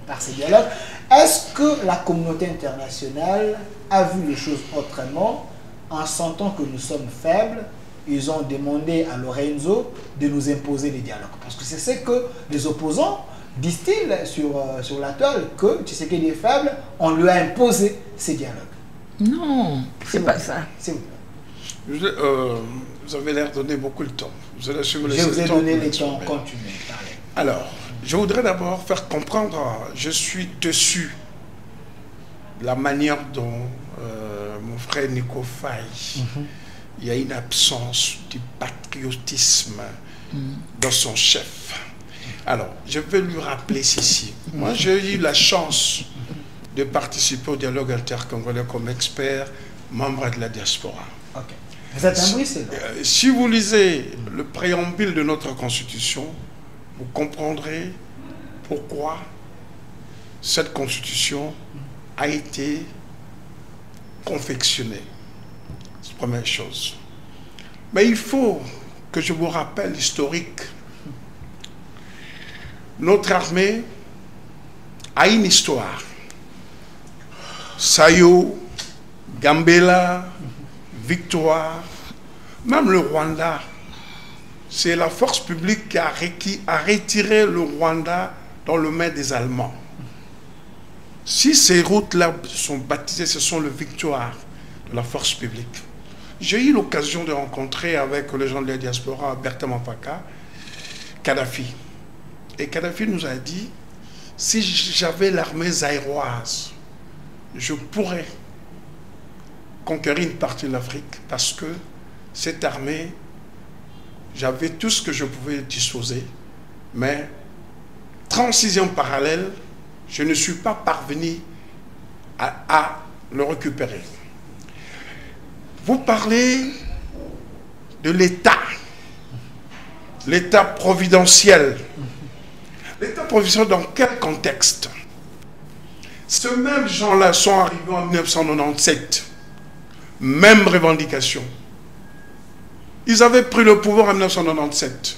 par ces dialogues. Est-ce que la communauté internationale a vu les choses autrement en sentant que nous sommes faibles? Ils ont demandé à Lorenzo de nous imposer les dialogues. Parce que c'est ce que les opposants disent-ils sur la toile, que Tshisekedi est faible, on lui a imposé ces dialogues. Non, c'est pas ça. S'il vous plaît. Vous avez l'air de donner beaucoup de temps. Je vous ai donné le temps, continuez. Alors, je voudrais d'abord faire comprendre, je suis dessus de la manière dont mon frère Nico Faye, il y a une absence du patriotisme dans son chef. Alors, je vais lui rappeler ceci. Moi, j'ai eu la chance de participer au dialogue intercongolais comme expert, membre de la diaspora. Okay. Vous êtes un bruxelles. Si vous lisez le préambule de notre Constitution, vous comprendrez pourquoi cette Constitution a été confectionnée. C'est la première chose. Mais il faut que je vous rappelle l'historique. Notre armée a une histoire. Sayo, Gambela, Victoire, même le Rwanda, c'est la force publique qui a retiré le Rwanda dans le main des Allemands. Si ces routes-là sont baptisées, ce sont les victoires de la force publique. J'ai eu l'occasion de rencontrer avec les gens de la diaspora, Bertin Mapaka, Kadhafi. Et Kadhafi nous a dit, si j'avais l'armée zaïroise, je pourrais conquérir une partie de l'Afrique parce que cette armée, j'avais tout ce que je pouvais disposer, mais 36e parallèle, je ne suis pas parvenu à le récupérer. Vous parlez de l'État, l'État providentiel. L'État providentiel dans quel contexte? Ces mêmes gens-là sont arrivés en 1997. Même revendication. Ils avaient pris le pouvoir en 1997.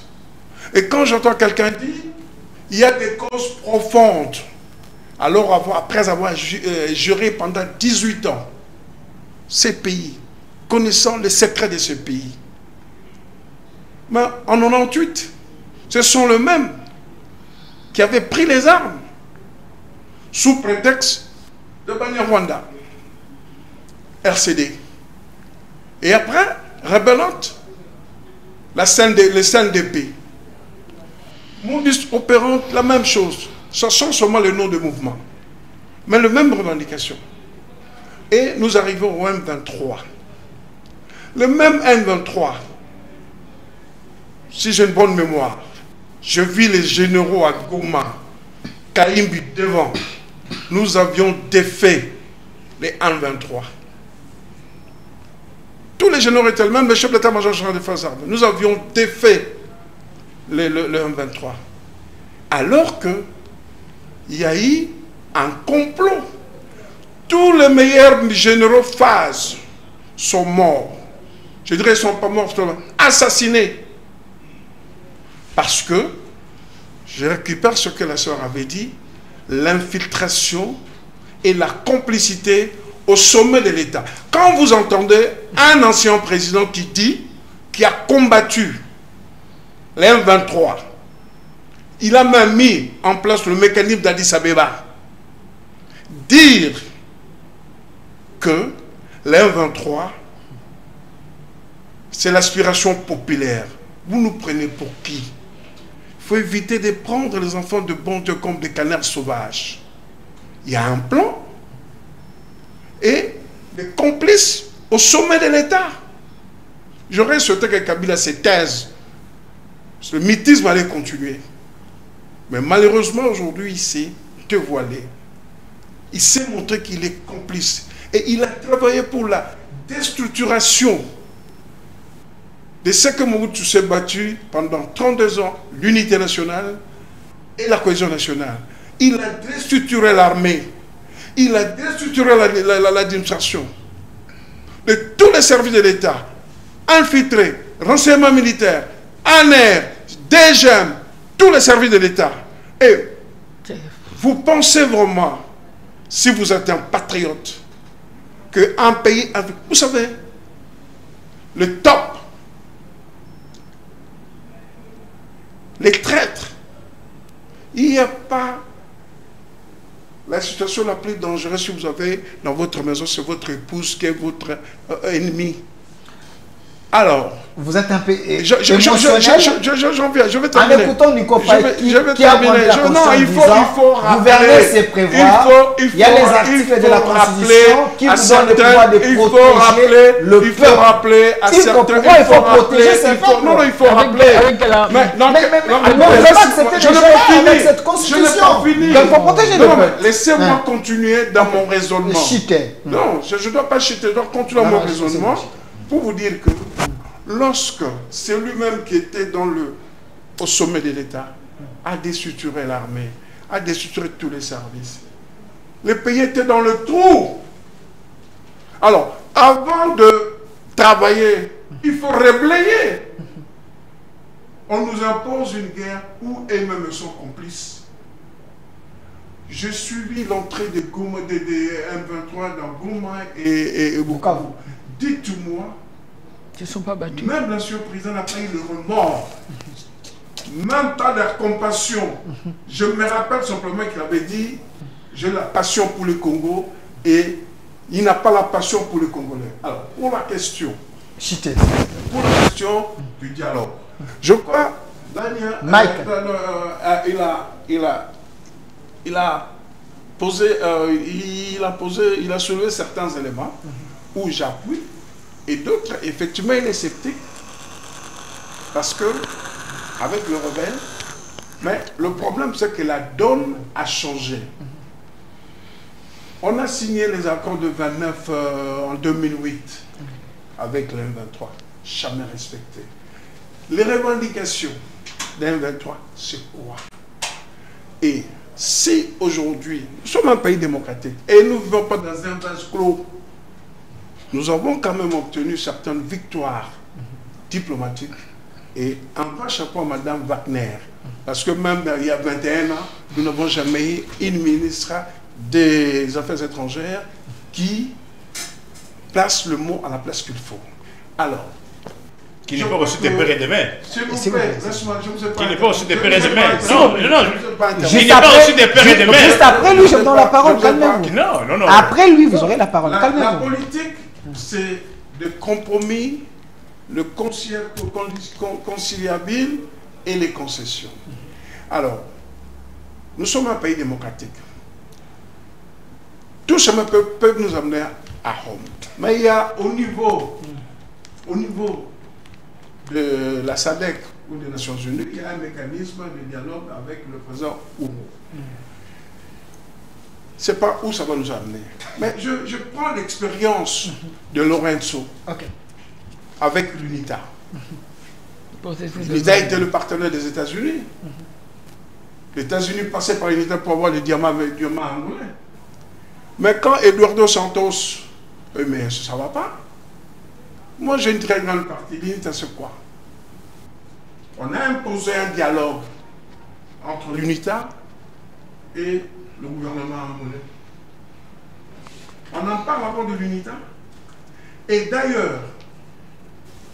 Et quand j'entends quelqu'un dire, il y a des causes profondes. Alors, après avoir juré pendant 18 ans, ces pays, connaissant les secrets de ce pays, mais en 98, ce sont les mêmes qui avaient pris les armes sous prétexte de bannir Rwanda. RCD. Et après, rebellante, les scènes d'épée. Modus opérante, la même chose. Ça change seulement le nom de mouvement. Mais la même revendication. Et nous arrivons au M23. Le même M23, si j'ai une bonne mémoire, je vis les généraux à Goma, Kaimbi devant. Nous avions défait les M23. Tous les généraux étaient même le chef d'état-major général des forces armées. Nous avions défait le M23. Alors que il y a eu un complot. Tous les meilleurs généraux phases sont morts. Je dirais qu'ils ne sont pas morts, ils sont assassinés. Parce que, je récupère ce que la sœur avait dit, l'infiltration et la complicité au sommet de l'État. Quand vous entendez un ancien président qui dit, qui a combattu les M23, il a même mis en place le mécanisme d'Addis Abeba, dire que les M23, c'est l'aspiration populaire. Vous nous prenez pour qui? Il faut éviter de prendre les enfants de bon Dieu comme des canards sauvages. Il y a un plan et des complices au sommet de l'État. J'aurais souhaité que Kabila se taise. Le mythisme allait continuer. Mais malheureusement, aujourd'hui, il s'est dévoilé. Il s'est montré qu'il est complice. Et il a travaillé pour la déstructuration de ce que Mobutu s'est battu pendant 32 ans, l'unité nationale et la cohésion nationale. Il a déstructuré l'armée. Il a déstructuré l'administration de tous les services de l'État, infiltrés, renseignements militaires, ANR, DGM, tous les services de l'État. Et vous pensez vraiment, si vous êtes un patriote, qu'un pays avec... Vous savez, le top, les traîtres, il n'y a pas la situation la plus dangereuse si vous avez dans votre maison, c'est votre épouse qui est votre ennemi. Alors, vous êtes un peu j'en viens, je vais terminer. En écoutant Nico Paye qui a brandi la Constitution il faut rappeler, gouverner c'est prévoir. Il y a les articles de la Constitution qui nous donnent le pouvoir de protéger le peuple. Il faut rappeler à certains... Il faut protéger ces peuples. Non, il faut rappeler. Je ne peux pas avec cette Constitution. Il faut protéger le peuple. Laissez-moi continuer dans mon raisonnement. Non, je ne dois pas chiter, je dois continuer mon raisonnement pour vous dire que lorsque c'est lui-même qui était au sommet de l'État, a déstructuré l'armée, a déstructuré tous les services. Le pays était dans le trou. Alors, avant de travailler, il faut reblayer. On nous impose une guerre où eux-mêmes sont complices. J'ai suivi l'entrée des M23 dans Goma et Bukavu. Dites-moi, ils ne sont pas battus. Même l'ancien président n'a pas eu le remords. Même pas de compassion. Je me rappelle simplement qu'il avait dit, j'ai la passion pour le Congo et il n'a pas la passion pour les Congolais. Alors, pour la question, du dialogue, je crois, Daniel, il a soulevé certains éléments où j'appuie. Et d'autres, effectivement, il est sceptique. Parce que, avec le rebelle, mais le problème, c'est que la donne a changé. On a signé les accords de 29 en 2008 avec le M23. Jamais respecté. Les revendications de M23, c'est quoi? Et si aujourd'hui, nous sommes un pays démocratique et nous ne vivons pas dans un vase clos, nous avons quand même obtenu certaines victoires diplomatiques. Et un grand chapeau à Mme Wagner. Parce que même il y a 21 ans, nous n'avons jamais eu une ministre des Affaires étrangères qui place le mot à la place qu'il faut. Alors, qui n'est pas reçu des pères et des mères. S'il vous plaît, laisse-moi, je vous ai pas... Qui n'est pas reçu des pères et des mères. Non, qui n'est pas reçu des pères et des mères. Juste après lui, je donne la parole, calmez-vous. Non. Après lui, vous aurez la parole, calmez-vous. La politique, c'est de compromis, le conciliabile et les concessions. Alors, nous sommes un pays démocratique. Tout chemin peut nous amener à Rome. Mais il y a au niveau de la SADC ou des Nations Unies, il y a un mécanisme de dialogue avec le président Oumo. Je ne sais pas où ça va nous amener. Mais je prends l'expérience de Lorenzo avec l'UNITA. L'UNITA était le partenaire des États-Unis. Les États-Unis passaient par l'UNITA pour avoir les diamants angolais. Mais quand Eduardo Santos, mais ça ne va pas. Moi, j'ai une très grande partie. L'UNITA, c'est quoi? On a imposé un dialogue entre l'UNITA et le gouvernement angolais. On en parle avant de l'UNITA. Et d'ailleurs,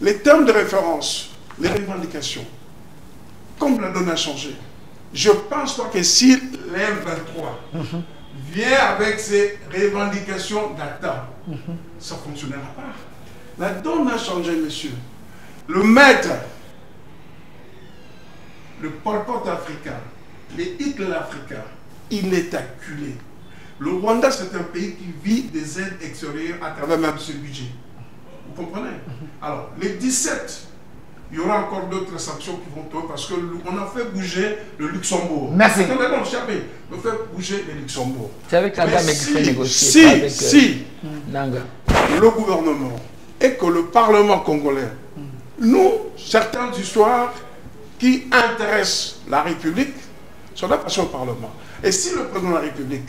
les termes de référence, les revendications, comme la donne a changé, je pense pas que si l'M23 vient avec ses revendications d'ACTA, ça ne fonctionnera pas. La donne a changé, monsieur. Le maître, le Pol Pot africain, les Hitler africains, il est acculé. Le Rwanda, c'est un pays qui vit des aides extérieures à travers même ce budget. Vous comprenez? Alors, les 17, il y aura encore d'autres sanctions qui vont tomber parce qu'on a fait bouger le Luxembourg. Merci. Non, Chabé, on fait bouger le Luxembourg. C'est avec la dame qui fait négocier. Si Nanga. Le gouvernement et que le Parlement congolais, nous, certaines histoires qui intéressent la République sont là passées au Parlement. Et si le président de la République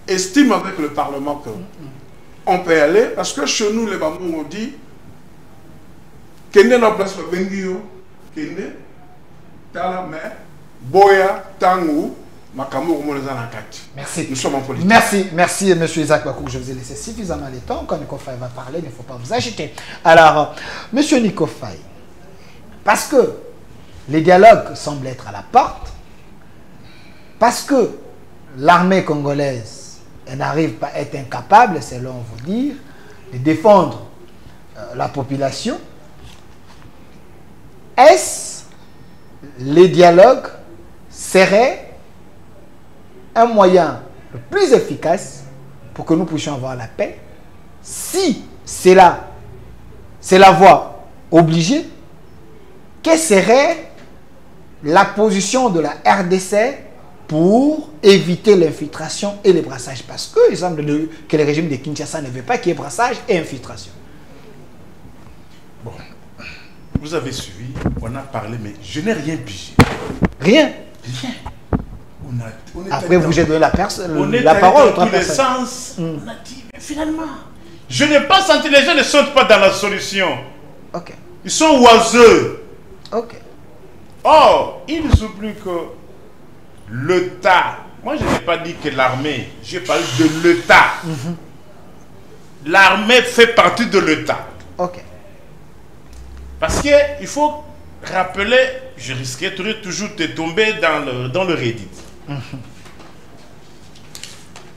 estime avec le Parlement qu'on peut y aller, parce que chez nous, les Bamous ont dit Kende na place le Bengio, Kende, Tala, mais Boya, Tangu, Makamou, Monezanakati. Merci. Nous sommes en politique. Merci, M. Isaac Bakou. Je vous ai laissé suffisamment de temps. Quand Nico Faye va parler, il ne faut pas vous agiter. Alors, M. Nico Faye, parce que les dialogues semblent être à la porte, parce que l'armée congolaise n'arrive pas à être incapable, selon vous dire, de défendre la population, est-ce les dialogues seraient un moyen le plus efficace pour que nous puissions avoir la paix? Si c'est la voie obligée, quelle serait la position de la RDC pour éviter l'infiltration et les brassages? Parce qu'il semble que le régime de Kinshasa ne veut pas qu'il y ait brassage et infiltration. Bon, vous avez suivi, on a parlé, mais je n'ai rien pigé. Rien. Rien. Après, vous j'ai donné la parole dans tous les sens. On a dit, mais finalement, je n'ai pas senti, les gens ne sont pas dans la solution. Ok. Ils sont oiseux. Ok. Or, il oublie que l'État, moi je n'ai pas dit que l'armée, j'ai parlé de l'État. L'armée fait partie de l'État. Ok. Parce qu'il faut rappeler, je risquais toujours de tomber dans le Reddit.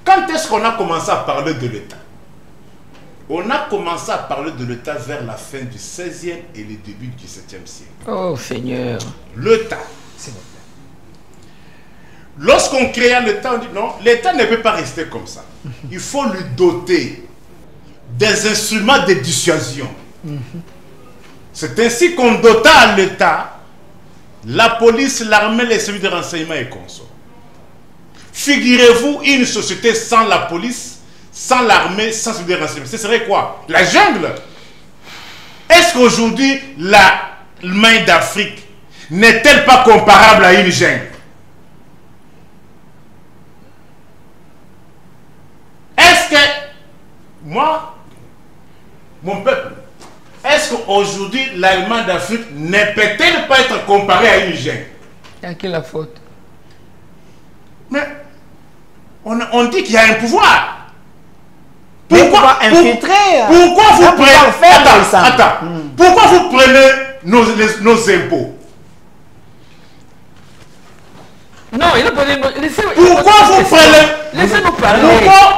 Quand est-ce qu'on a commencé à parler de l'État? On a commencé à parler de l'État vers la fin du 16e et le début du 17e siècle. Oh Seigneur. L'État. Lorsqu'on créa l'État, on dit non, l'État ne peut pas rester comme ça. Il faut lui doter des instruments de dissuasion. C'est ainsi qu'on dota à l'État la police, l'armée, les services de renseignement et consorts. Figurez-vous une société sans la police, sans l'armée, sans services de renseignement. Ce serait quoi? La jungle. Est-ce qu'aujourd'hui, la main d'Afrique n'est-elle pas comparable à une jungle? Est-ce que, moi, mon peuple, est-ce qu'aujourd'hui, l'Allemagne d'Afrique ne peut-elle pas être comparée à une jungle? À qui la faute? Mais on dit qu'il y a un pouvoir. Pourquoi infiltrer? Pourquoi vous prenez... Attends. Pourquoi vous prenez nos impôts? Non, il a posé une bonne question. Pourquoi vous prenez... Laissez-nous parler.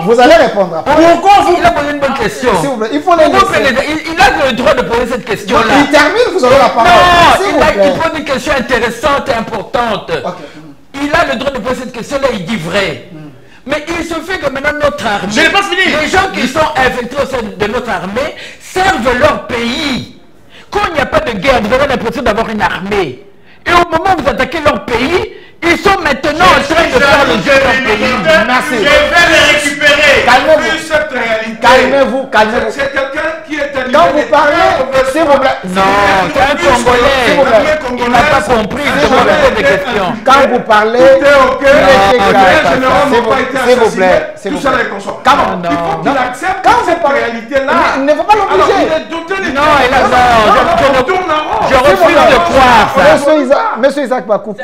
Vous allez répondre après. Pourquoi vous... Il a posé une bonne question. S'il vous plaît, il faut les laisser. Il a le droit de poser cette question-là. Il termine, vous aurez la parole. Non, il pose une question intéressante et importante. Il a le droit de poser cette question-là, il dit vrai. Mais il se fait que maintenant notre armée... Je n'ai pas fini. Les gens qui sont infiltrés au sein de notre armée servent leur pays. Quand il n'y a pas de guerre, vous avez l'impression d'avoir une armée. Et au moment où vous attaquez leur pays, ils sont maintenant en train de faire le jeu de leur pays. Merci. Je vais les récupérer. Calmez-vous. Cette réalité. Calmez-vous, calmez-vous. C'est quelqu'un qui est animé. Quand vous parlez, s'il vous plaît. Non, c'est un Congolais. Il n'a pas compris de poser des questions. Quand vous parlez, s'il vous plaît, s'il vous plaît. Il faut qu'il accepte cette réalité-là. Il ne faut pas l'obliger. Non, il a je refuse de croire ça. Monsieur Isaac Bakoukou,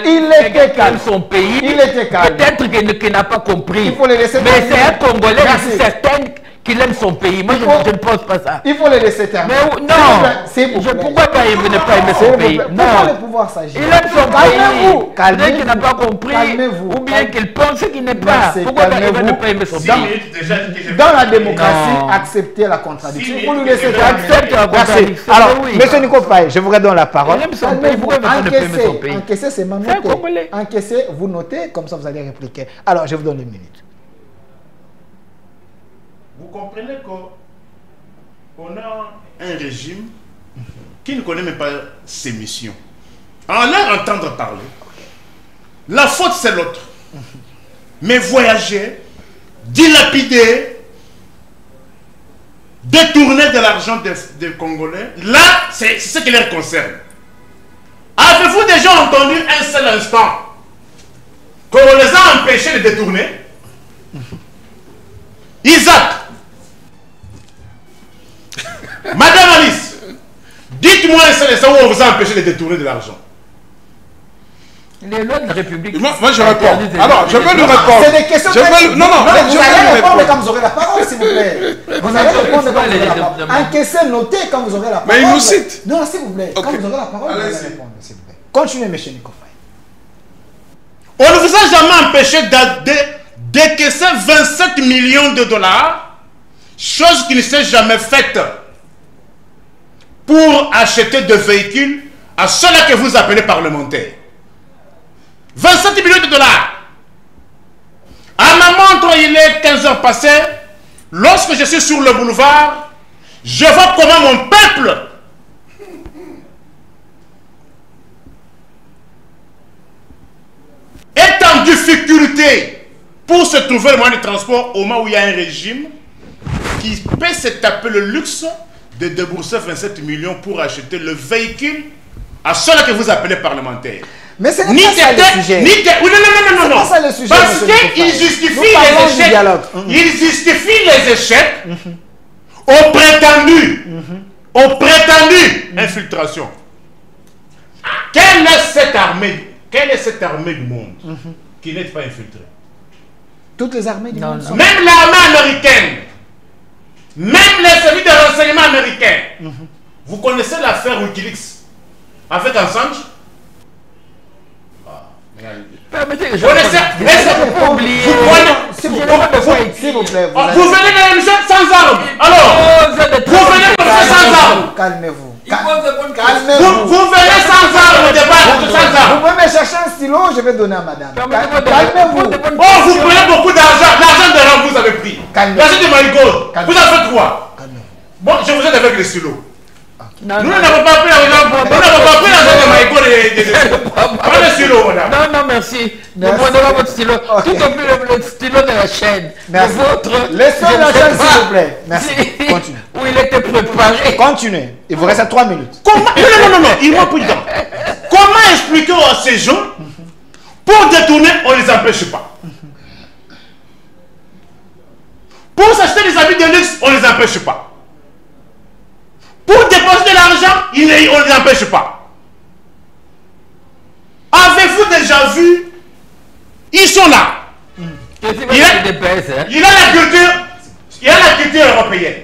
Il était calme son pays. Il était calme. Peut-être qu'il n'a pas compris. Il faut le laisser Mais terminer. c'est un Congolais, Merci. je suis certaine qu'il aime son pays. Moi, je ne pense pas ça. Il faut le laisser terminer. Mais non, S'il vous plaît. pourquoi pas ne pas aimer S'il son vous pays? plaît. Pourquoi le Non. pouvoir s'agit? Il aime son Calmez-vous. pays. Calmez-vous. Peut-être qu'il n'a pas compris. Calmez-vous. Ou bien qu'il pense qu'il n'est pas. Merci. Pourquoi il Calmez-vous. ne pas aimer son pays? Dans la démocratie, Non. acceptez la contradiction. Si, Vous nous laissez accepte la Merci. contradiction. Alors, Oui. monsieur Nico Faye, je vous redonne la parole. Il aime son pays. Pourquoi il ne peut aimer son pays? Encaissez, c'est ma C'est un noter. Congolais. Encaissez, vous notez, comme ça vous allez répliquer. Alors, je vous donne une minute. Vous comprenez qu'on a un régime qui ne connaît même pas ses missions. En leur entendre parler, la faute c'est l'autre. Mais voyager, dilapider, détourner de l'argent des Congolais, là, c'est ce qui les concerne. Avez-vous déjà entendu un seul instant qu'on les a empêchés de détourner? Isaac, Madame Alice, dites-moi un seul instant où on vous a empêché de détourner de l'argent. Les lois de la République. Moi, je réponds. Alors, je veux lui répondre. C'est des questions. Je veux... Non, vous je allez veux lui répondre répondre. quand vous aurez la parole, s'il vous plaît. Vous allez répondre quand vous aurez la parole. Encaissez, notez quand vous aurez la parole. Mais il nous cite. Non, s'il vous plaît. Quand Ok. vous aurez la parole, vous allez Allez-y. répondre, s'il vous plaît. Continuez, monsieur Nico Faye. On ne vous a jamais empêché d'écaisser 27 millions de dollars, chose qui ne s'est jamais faite, pour acheter des véhicules à ceux-là que vous appelez parlementaires. 27 millions de dollars. À ma montre, il est 15 heures passées. Lorsque je suis sur le boulevard, je vois comment mon peuple est en difficulté pour se trouver le moyen de transport au moment où il y a un régime qui peut se taper le luxe de débourser 27 millions pour acheter le véhicule à ceux-là que vous appelez parlementaires. Mais ce n'est pas ça le sujet. Oui, non. C'est pas ça le sujet, Parce monsieur Nico qu'il Faye. justifie Nous parlons les du échecs. dialogue. Il justifie les échecs aux prétendues infiltrations. Quelle est cette armée du monde qui n'est pas infiltrée? Toutes les armées du monde sont... Même l'armée américaine, même les services de renseignement américains. Vous connaissez l'affaire Wikileaks avec Assange? Permettez que je Vous connaissez? pas oublier. S'il vous plaît, Vous venez de l'émission sans armes. Alors, vous venez de sans armes. calmez-vous. Il pose de bonnes Calmez-vous. Vous venez sans armes au départ, sans Vous armes. pouvez me chercher un stylo, je vais donner à madame. Permettez-moi de Calmez-vous. répondre de bonnes Oh, vous questions. prenez beaucoup d'argent. L'argent de l'homme, vous avez pris. Calmez-vous. L'argent de Marigold. Calmez-vous. Vous avez fait quoi? Calmez-vous. Bon, je vous aide avec le stylo. Non, Nous non. n'avons pas pris l'argent. Nous n'avons pas pris l'argent de Marigold et des stylos. Prenez le stylo, madame. Non, non, merci. Ne Merci. prenez pas votre stylo. Ok. Tout comme le stylo de la chaîne. Merci. Le vôtre. Laissez je la ne sais chaîne, pas s'il vous plaît. Merci. si- Continue. Où il était préparé. Continuez. Il vous reste 3 minutes. Comment? Non, il m'a pris dedans. Comment expliquer à ces gens, pour détourner, on ne les empêche pas. Pour s'acheter des habits de luxe, on ne les empêche pas. Pour déposer de l'argent, on ne les empêche pas. Avez-vous déjà vu? Ils sont là. Qu'est-ce qu'il va Il a- faire des baisses, hein? Il a la culture européenne.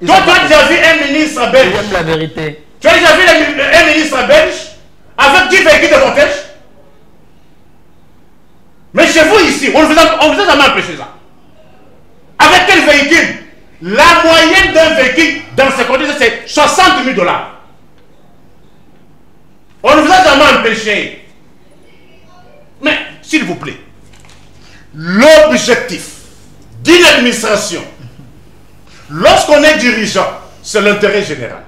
Toi, tu as déjà vu un ministre belge. J'aime la vérité. Tu as déjà vu un ministre belge avec 10 véhicules de cortège? Mais chez vous ici, on vous a jamais empêché ça. Avec quel véhicule? La moyenne d'un véhicule dans ces conditions, c'est 60 000 $. On ne vous a jamais empêché. Mais, s'il vous plaît, l'objectif d'une administration, lorsqu'on est dirigeant, c'est l'intérêt général.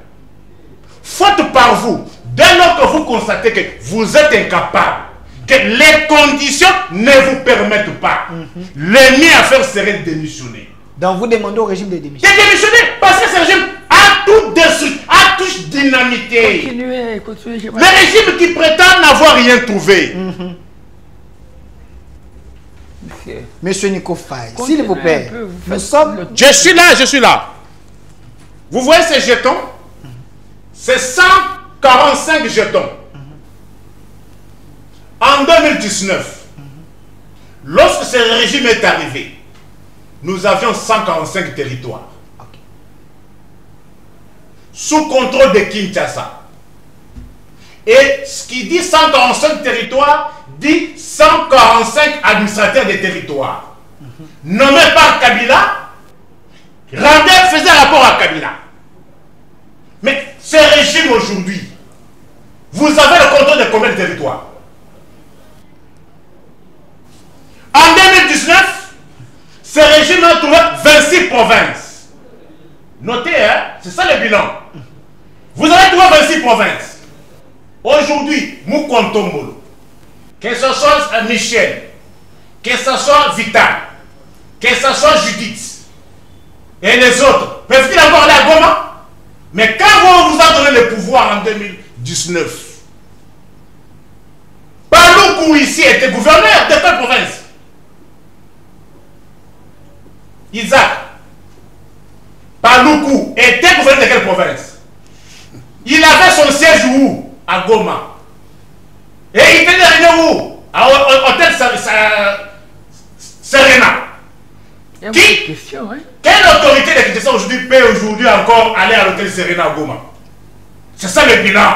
Faute par vous, dès lors que vous constatez que vous êtes incapable, que les conditions ne vous permettent pas, le mieux à faire serait de démissionner. Donc vous demandez au régime de démissionner. De démissionner, parce que ce régime a tout détruit, a tout dynamité. Continuez. Le régime qui prétend n'avoir rien trouvé. Monsieur Nico Faye, s'il vous plaît, nous sommes... Je suis là. Vous voyez ces jetons? C'est 145 jetons. En 2019, lorsque ce régime est arrivé, nous avions 145 territoires. Sous contrôle de Kinshasa. Et ce qui dit 145 territoires, dit 145 administrateurs des territoires. Nommés par Kabila, Randel faisait rapport à Kabila. Mais ce régime aujourd'hui, vous avez le contrôle de combien de territoires? En 2019, ce régime a trouvé 26 provinces. Notez, hein, c'est ça le bilan. Vous avez trouvé 26 provinces. Aujourd'hui, Moukontombolo, que ce soit Michel, que ce soit Vital, que ce soit Judith et les autres, peuvent-ils encore aller à Goma? Mais quand on vous a donné le pouvoir en 2019, Paloukou ici était gouverneur de quelle province? Isaac Paloukou était gouverneur de quelle province? Il avait son siège où? À Goma. Et il était réuni où? À Hôtel Serena. Quelle autorité de Kinshasa aujourd'hui peut aujourd'hui encore aller à l'hôtel Serena à Goma? C'est ça le bilan.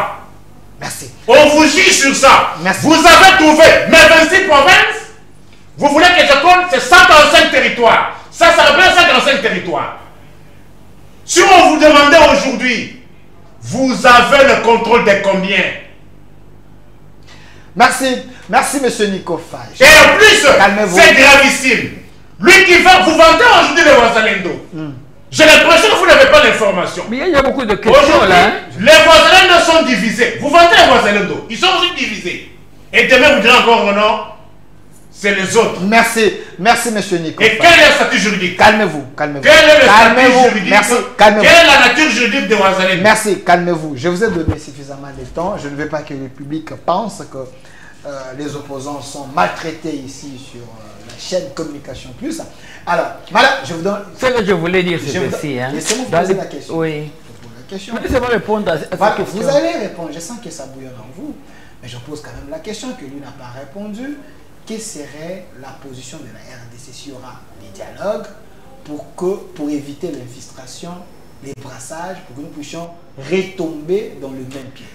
Merci. On vous juge sur ça. Merci. Vous avez trouvé mes 26 provinces. Vous voulez que je compte? C'est 145 territoires. Ça représente 145 territoires. Si on vous demandait aujourd'hui, vous avez le contrôle de combien? Merci. Merci, monsieur Nico Faye. Et en plus, calmez-vous. c'est gravissime. Lui qui va vous vanter aujourd'hui le Ouazalendo. J'ai l'impression que vous n'avez pas l'information. Mais il y a beaucoup de questions là. Les Ouazalendo sont divisés. Vous vantez les Ouazalendo. Ils sont aussi divisés. Et demain, vous direz encore non, c'est les autres. Merci. Merci, monsieur Nico Et Faye. quel est le statut juridique? Calmez-vous. Quel est le statut juridique? Merci. Calmez-vous. Quelle est la nature juridique de Ouazalendo? Merci. Calmez-vous. Je vous ai donné suffisamment de temps. Je ne veux pas que le public pense que les opposants sont maltraités ici sur la chaîne Communication Plus. Alors, voilà, je vous donne... Ce que je voulais dire, c'est ceci. Hein. Laissez-moi vous poser la question. Oui. Question. Laissez-moi répondre à cette Voilà, question. vous allez répondre. Je sens que ça bouillonne en vous. Mais je pose quand même la question que lui n'a pas répondu. Quelle serait la position de la RDC? S'il y aura des dialogues pour éviter l'infiltration, les brassages, pour que nous puissions retomber dans le même piège?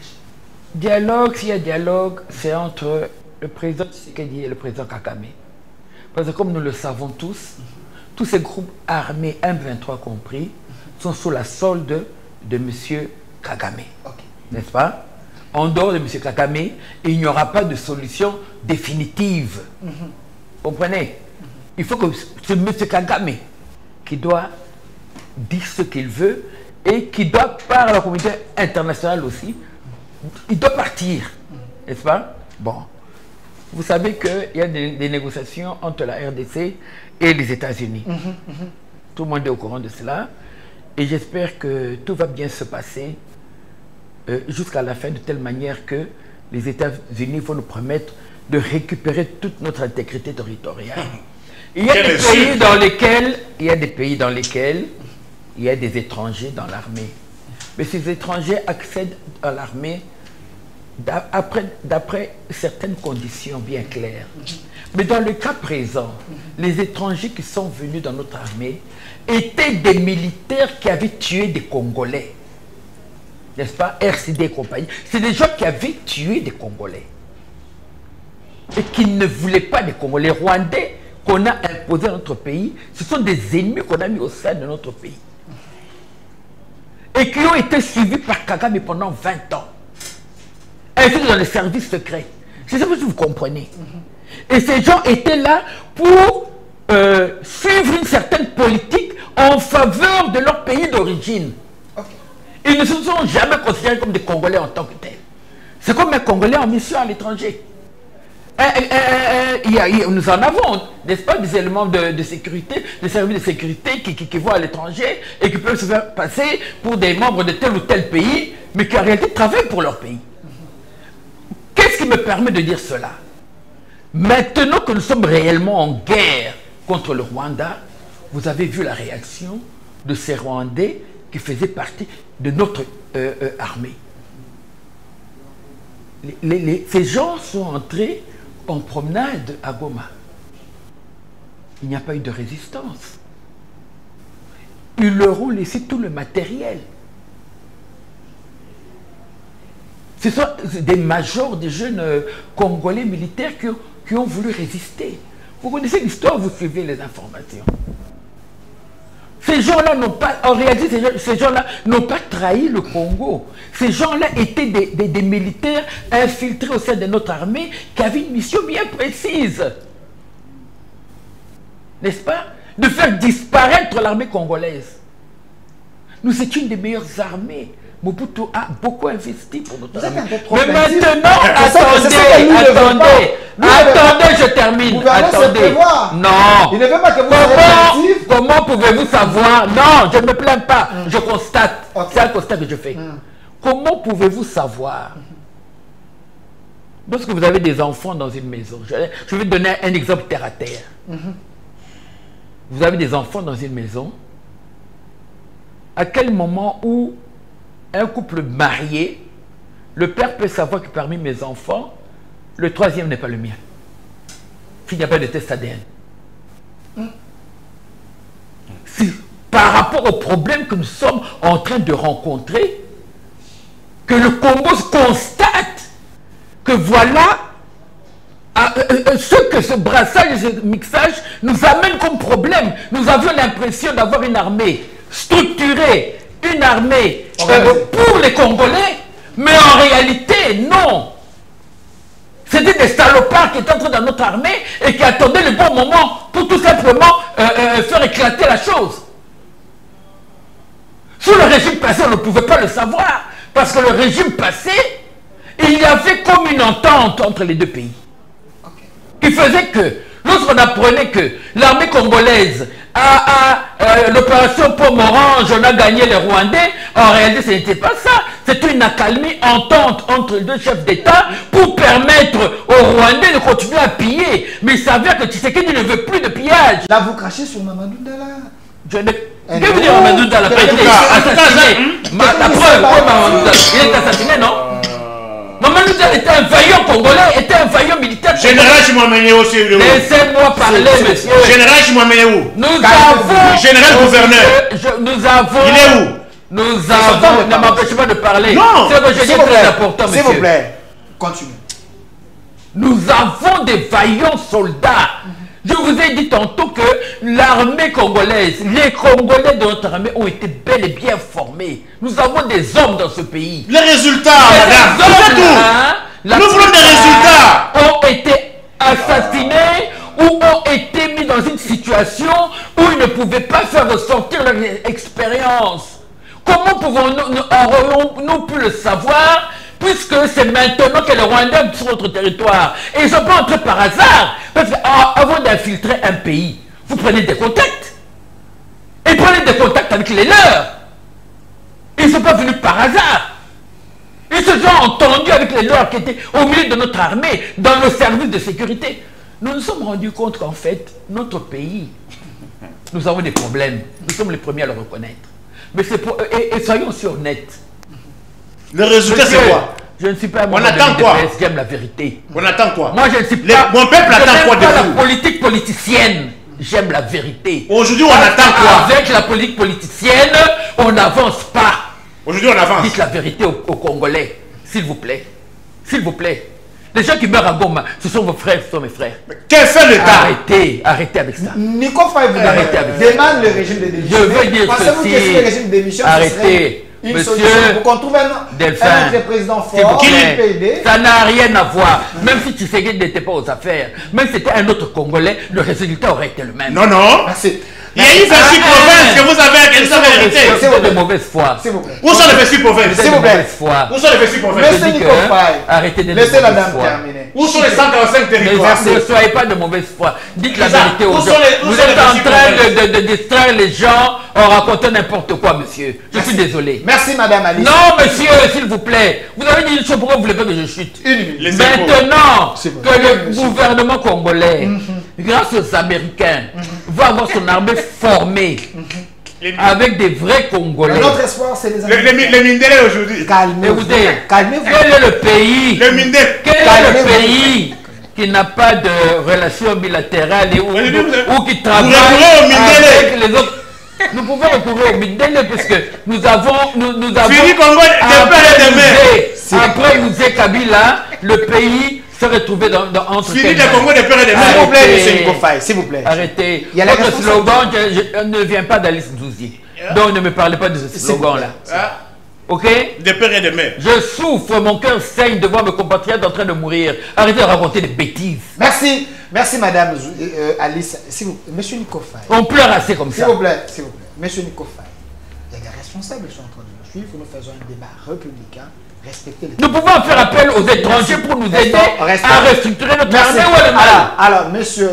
Dialogue, s'il y a dialogue, c'est entre le président Tshisekedi et le président Kagame. Parce que comme nous le savons tous ces groupes armés, M23 compris, sont sous la solde de M. Kagame. Okay. N'est-ce pas? En dehors de M. Kagame, il n'y aura pas de solution définitive. Comprenez? Il faut que c'est M. Kagame qui doit dire ce qu'il veut et qui doit, par la communauté internationale aussi, il doit partir. N'est-ce pas? Bon. Vous savez qu'il y a des négociations entre la RDC et les États-Unis. Tout le monde est au courant de cela. Et j'espère que tout va bien se passer jusqu'à la fin, de telle manière que les États-Unis vont nous permettre de récupérer toute notre intégrité territoriale. Il y a des pays dans lesquels il y a des étrangers dans l'armée. Mais ces étrangers accèdent à l'armée d'après certaines conditions bien claires. Mais dans le cas présent, les étrangers qui sont venus dans notre armée étaient des militaires qui avaient tué des Congolais. N'est-ce pas? RCD et compagnie. C'est des gens qui avaient tué des Congolais. et qui ne voulaient pas des Congolais. Les Rwandais qu'on a imposés à notre pays, ce sont des ennemis qu'on a mis au sein de notre pays. Et qui ont été suivis par Kagame pendant 20 ans. Ainsi que dans les services secrets. C'est ça que vous comprenez. Et ces gens étaient là pour suivre une certaine politique en faveur de leur pays d'origine. Ils ne se sont jamais considérés comme des Congolais en tant que tels. C'est comme un Congolais en mission à l'étranger. Nous en avons, n'est-ce pas, des éléments de sécurité, des services de sécurité qui vont à l'étranger et qui peuvent se faire passer pour des membres de tel ou tel pays, mais qui en réalité travaillent pour leur pays. Qu'est-ce qui me permet de dire cela? Maintenant que nous sommes réellement en guerre contre le Rwanda, vous avez vu la réaction de ces Rwandais qui faisaient partie de notre armée. Ces gens sont entrés en promenade à Goma. Il n'y a pas eu de résistance. Ils leur ont laissé tout le matériel. Ce sont des majors, des jeunes Congolais militaires qui ont voulu résister. Vous connaissez l'histoire, vous suivez les informations. Ces gens-là n'ont pas, en réalité, ces gens-là n'ont pas trahi le Congo. Ces gens-là étaient des militaires infiltrés au sein de notre armée qui avaient une mission bien précise. N'est-ce pas? De faire disparaître l'armée congolaise. Nous étions une des meilleures armées. Mobutu a beaucoup investi pour notre armée. Mais maintenant, attendez, je termine. Attendez. Non. Il ne veut pas que vous comment pouvez-vous savoir? Non, je ne me plains pas. Je constate. C'est un constat que je fais. Comment pouvez-vous savoir? Lorsque vous avez des enfants dans une maison, je vais donner un exemple terre à terre. Vous avez des enfants dans une maison. À quel moment où un couple marié, le père peut savoir que parmi mes enfants, le troisième n'est pas le mien. S'il n'y a pas de test ADN. C'est par rapport au problème que nous sommes en train de rencontrer que le Congo constate que voilà ce que ce brassage et ce mixage nous amène comme problème. Nous avions l'impression d'avoir une armée structurée, une armée pour les Congolais, mais en réalité, non. C'était des salopards qui étaient entrés dans notre armée et qui attendaient le bon moment pour tout simplement faire éclater la chose. Sous le régime passé, on ne pouvait pas le savoir, parce que le régime passé, il y avait comme une entente entre les deux pays, qui faisait que, lorsqu'on apprenait que l'armée congolaise l'opération Pomme Orange, on a gagné les Rwandais. En réalité, ce n'était pas ça. C'était une accalmie, entente entre les deux chefs d'État pour permettre aux Rwandais de continuer à piller. Mais il s'avère que Tshisekedi ne veut plus de pillage. Là, vous crachez sur Mamadou Dala. Je ne... Qu'est-ce que vous dites, Mamadou Dala? Il est assassiné. La preuve, Mamadou Dala, il est assassiné, non? Mamadou Dala était un vaillant Congolais, était un vaillant militaire. Général Chimouamené aussi. Laissez-moi parler, monsieur. Général Chimouamené où? Nous avons... Général gouverneur. Nous avons... Il est où? Nous avons... Ne m'empêchez pas de parler. Non. C'est que je dis très important, monsieur. S'il vous plaît, continuez. Nous avons des vaillants soldats. Je vous ai dit tantôt que l'armée congolaise, les Congolais de notre armée ont été bel et bien formés. Nous avons des hommes dans ce pays. Les résultats, madame, c'est tout. Nous voulons des résultats. Ont été assassinés ou ont été mis dans une situation où ils ne pouvaient pas faire ressortir leur expérience. Comment aurions-nous pu le savoir, puisque c'est maintenant que les Rwandais sont sur notre territoire? Et ils ne sont pas entrés par hasard. Parce qu'avant d'infiltrer un pays, vous prenez des contacts. Et prenez des contacts avec les leurs. Ils ne sont pas venus par hasard. Ils se sont entendus avec les leurs qui étaient au milieu de notre armée, dans nos services de sécurité. Nous nous sommes rendus compte qu'en fait, notre pays, nous avons des problèmes. Nous sommes les premiers à le reconnaître. Mais c'est pour... Et soyons aussi honnêtes. Le résultat, c'est quoi? Je ne suis pas... On attend quoi? J'aime la vérité. On attend quoi? Moi, je ne suis pas... Mon peuple attend quoi de vous? la politique politicienne. J'aime la vérité. Aujourd'hui, on attend quoi? Avec la politique politicienne, on n'avance pas. Aujourd'hui, on avance. Dites la vérité aux Congolais, s'il vous plaît. S'il vous plaît. Les gens qui meurent à Goma, ce sont vos frères, ce sont mes frères. Quel fait l'État? Arrêtez avec ça. Nico Faye demande le régime de démission. Je veux dire Pensez-vous que si le régime de démission, arrêtez. Une Monsieur solution pour qu'on trouve un autre président fort, ça n'a rien à voir. Même si Tshisekedi n'était pas aux affaires, même si c'était un autre Congolais, le résultat aurait été le même. Non, non. Merci. Il y a eu 26 provinces que vous avez hérité. C'est de mauvaise foi. S'il vous plaît. Où sont les 26 provinces? S'il vous plaît. Où sont les 26 provinces? Monsieur Nico Faye, arrêtez de laissez la dame terminer. Où sont les 145 territoires? Ne soyez pas de mauvaise foi. Dites la vérité aux Où gens. sont les- où Vous sont êtes les en 26 train provinces? de distraire les gens en racontant n'importe quoi, monsieur. Je suis désolé. Merci, madame Alice. Non, monsieur, s'il vous plaît. Vous avez dit une chose, pourquoi vous voulez pas que je chute? Une minute. Les Maintenant C'est bon. que le gouvernement congolais, grâce aux Américains, va avoir son armée formée avec des vrais Congolais. Notre espoir, c'est les Les Mindélé aujourd'hui. Calmez-vous. Écoutez, Calmez-vous. quel est le pays Les Mindélé. Quel est le Calmez-vous. pays qui n'a pas de relations bilatérales et ou qui Vous travaille recourez au Mindélé. avec les autres? Nous pouvons recourir au Mindélé puisque nous avons Fini Congo de père et de mère. après Mouzé Kabila, le pays se retrouvait entre Fini quelles le mains? Congo de père et de S'il mère. vous plaît, Arrêtez. monsieur Nico Faye, s'il vous plaît. Arrêtez. Il y a la Votre responsabilité. slogan ne vient pas d'Alice Ndouzi. Donc ne me parlez pas de ce slogan-là. Hein? Ok? De père et de mère. Je souffre, mon cœur saigne de voir mes compatriotes en train de mourir. Arrêtez de raconter des bêtises. Merci. Merci, madame Alice. Monsieur Nico Faye. On pleure assez comme S'il ça. vous plaît, s'il vous plaît. Monsieur Nico Faye, il y a des responsables qui sont en train de nous suivre. Nous faisons un débat républicain. Respectez les... Nous pouvons faire appel aux étrangers pour nous aider à restructurer notre Merci. armée ou le mal. Alors, monsieur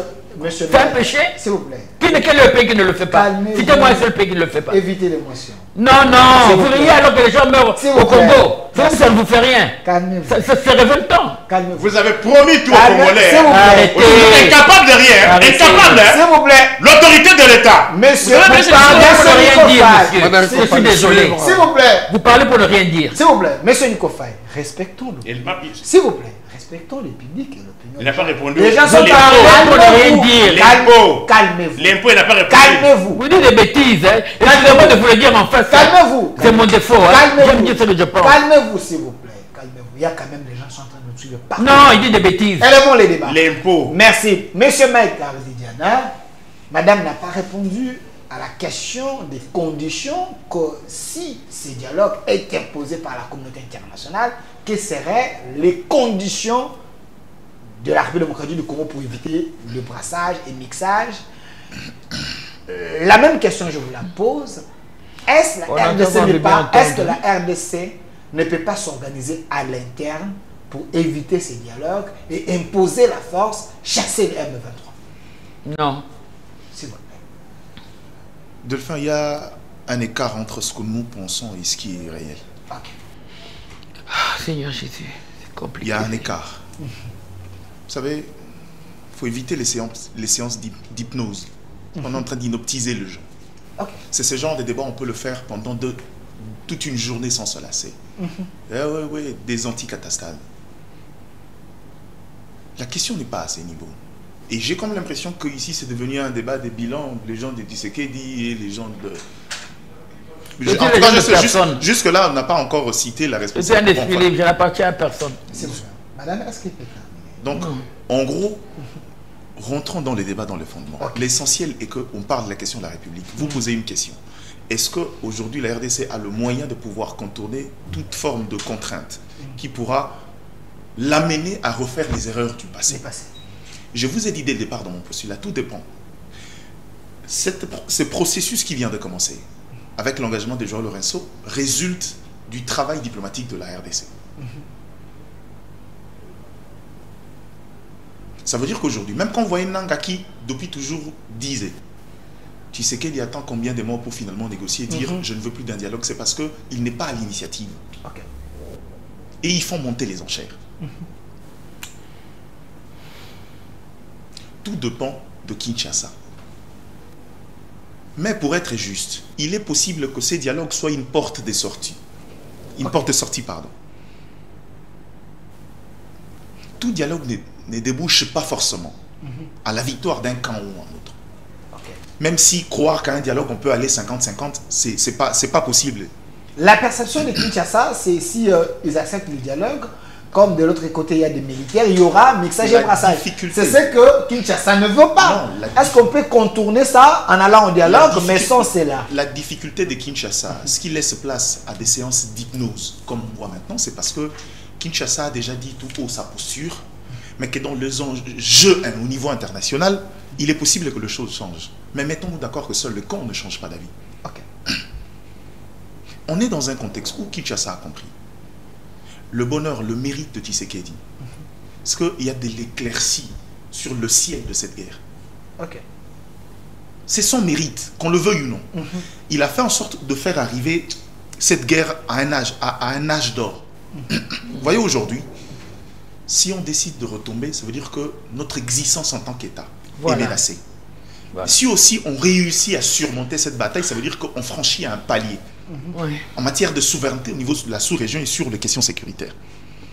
C'est un péché? S'il vous plaît. Quel est le pays qui ne le fait pas? Calmez-vous. Citez-moi un seul pays qui ne le fait pas. Évitez l'émotion. Non, S'il non, vous vous plaît. riez alors que les gens meurent S'il vous au plaît. Congo. Merci. Ça ne vous fait rien. Calmez-vous. C'est révoltant. Calmez-vous. Vous avez promis tout aux Calmez- Congolais. S'il vous plaît. Arrêtez. Vous êtes incapable de rien. Arrêtez. Incapable. S'il Hein? vous plaît. L'autorité de l'État. Monsieur, Vous vous parlez parlez pour ne rien dire, Faye. monsieur. Je suis désolé. S'il vous plaît. Vous parlez pour ne rien dire. S'il vous plaît. Monsieur Nico Faye, respectons-le. Il m'a- S'il vous plaît. Respectons les publics et l'opinion. il n'a pas répondu. Les gens sont L'impôt. parlés pour ne rien dire. L'impôt. Calmez-vous. L'impôt, il n'a pas répondu. Calmez-vous. Vous dites des bêtises, hein. Excusez-moi de vous le dire en face. Calmez-vous. C'est mon défaut, hein. Calmez-vous. J'aime dire ce que je pense. Calmez-vous, s'il vous plaît. Calmez-vous. Il y a quand même des gens qui sont en train de nous suivre partout. Non, il dit des bêtises. Élevons les débats. L'impôt. Merci. Monsieur Mike Diana, madame n'a pas répondu à la question des conditions que si ces dialogues étaient imposés par la communauté internationale, quelles seraient les conditions de la République démocratique du Congo pour éviter le brassage et mixage. La même question, je vous la pose. Est-ce On que la entend, RDC on n'est veut pas, bien est-ce que entendre. la RDC ne peut pas s'organiser à l'interne pour éviter ces dialogues et imposer la force, chasser le M23? Non. S'il vous plaît. Delphin, il y a un écart entre ce que nous pensons et ce qui est réel. Ok. Ah, Seigneur Jésus, c'est compliqué. Il y a un écart. Vous savez, il faut éviter les séances d'hypnose. On est en train d'inoptiser le jeu. Ok. C'est ce genre de débat, on peut le faire pendant toute une journée sans se lasser. Oui, des anticatastrales. La question n'est pas à ces niveaux. Et j'ai comme l'impression qu'ici, c'est devenu un débat des bilans, les gens de Tshisekedi et les gens de... Et En puis tout les cas, gens de personne. jusque-là, on n'a pas encore cité la Je suis un responsabilité. esprit libre, je n'appartiens à personne. S'il vous plaît. Madame, est-ce qu'il peut terminer? Donc, en gros, rentrons dans les débats, dans les fondements. Ok. L'essentiel est qu'on parle de la question de la République. Vous posez une question. Est-ce qu'aujourd'hui, la RDC a le moyen de pouvoir contourner toute forme de contrainte qui pourra l'amener à refaire les erreurs du passé? C'est passé. Je vous ai dit dès le départ dans mon postulat, tout dépend. Ce processus qui vient de commencer, avec l'engagement de João Lourenço, résulte du travail diplomatique de la RDC. Ça veut dire qu'aujourd'hui, même quand vous voyez Nanga qui, depuis toujours, disait Tshisekedi attend combien de mois pour finalement négocier et dire je ne veux plus d'un dialogue, c'est parce qu'il n'est pas à l'initiative. Ok. Et ils font monter les enchères. Tout dépend de Kinshasa. Mais pour être juste, il est possible que ces dialogues soient une porte de sortie. Une porte de sortie, pardon. Tout dialogue ne débouche pas forcément à la victoire d'un camp ou un autre. Ok. Même si croire qu'à un dialogue on peut aller 50-50, c'est pas possible. La perception de Kinshasa, c'est si ils acceptent le dialogue, comme de l'autre côté il y a des militaires, il y aura mixage et brassage. difficulté. C'est ce que Kinshasa ne veut pas. Est-ce qu'on peut contourner ça en allant au dialogue, mais sans cela? La difficulté de Kinshasa, ce qui laisse place à des séances d'hypnose, comme on voit maintenant, c'est parce que Kinshasa a déjà dit tout haut sa posture, mais que dans les enjeux au niveau international, il est possible que les choses changent. Mais mettons-nous d'accord que seul le camp ne change pas d'avis. Ok. On est dans un contexte où Kinshasa a compris le bonheur, le mérite de Tshisekedi. Parce qu'il y a de l'éclaircie sur le ciel de cette guerre. Ok. C'est son mérite, qu'on le veuille ou non. Il a fait en sorte de faire arriver cette guerre à un âge d'or. Vous voyez, aujourd'hui, si on décide de retomber, ça veut dire que notre existence en tant qu'État est menacée. Voilà. Si aussi on réussit à surmonter cette bataille, ça veut dire qu'on franchit un palier en matière de souveraineté au niveau de la sous-région et sur les questions sécuritaires.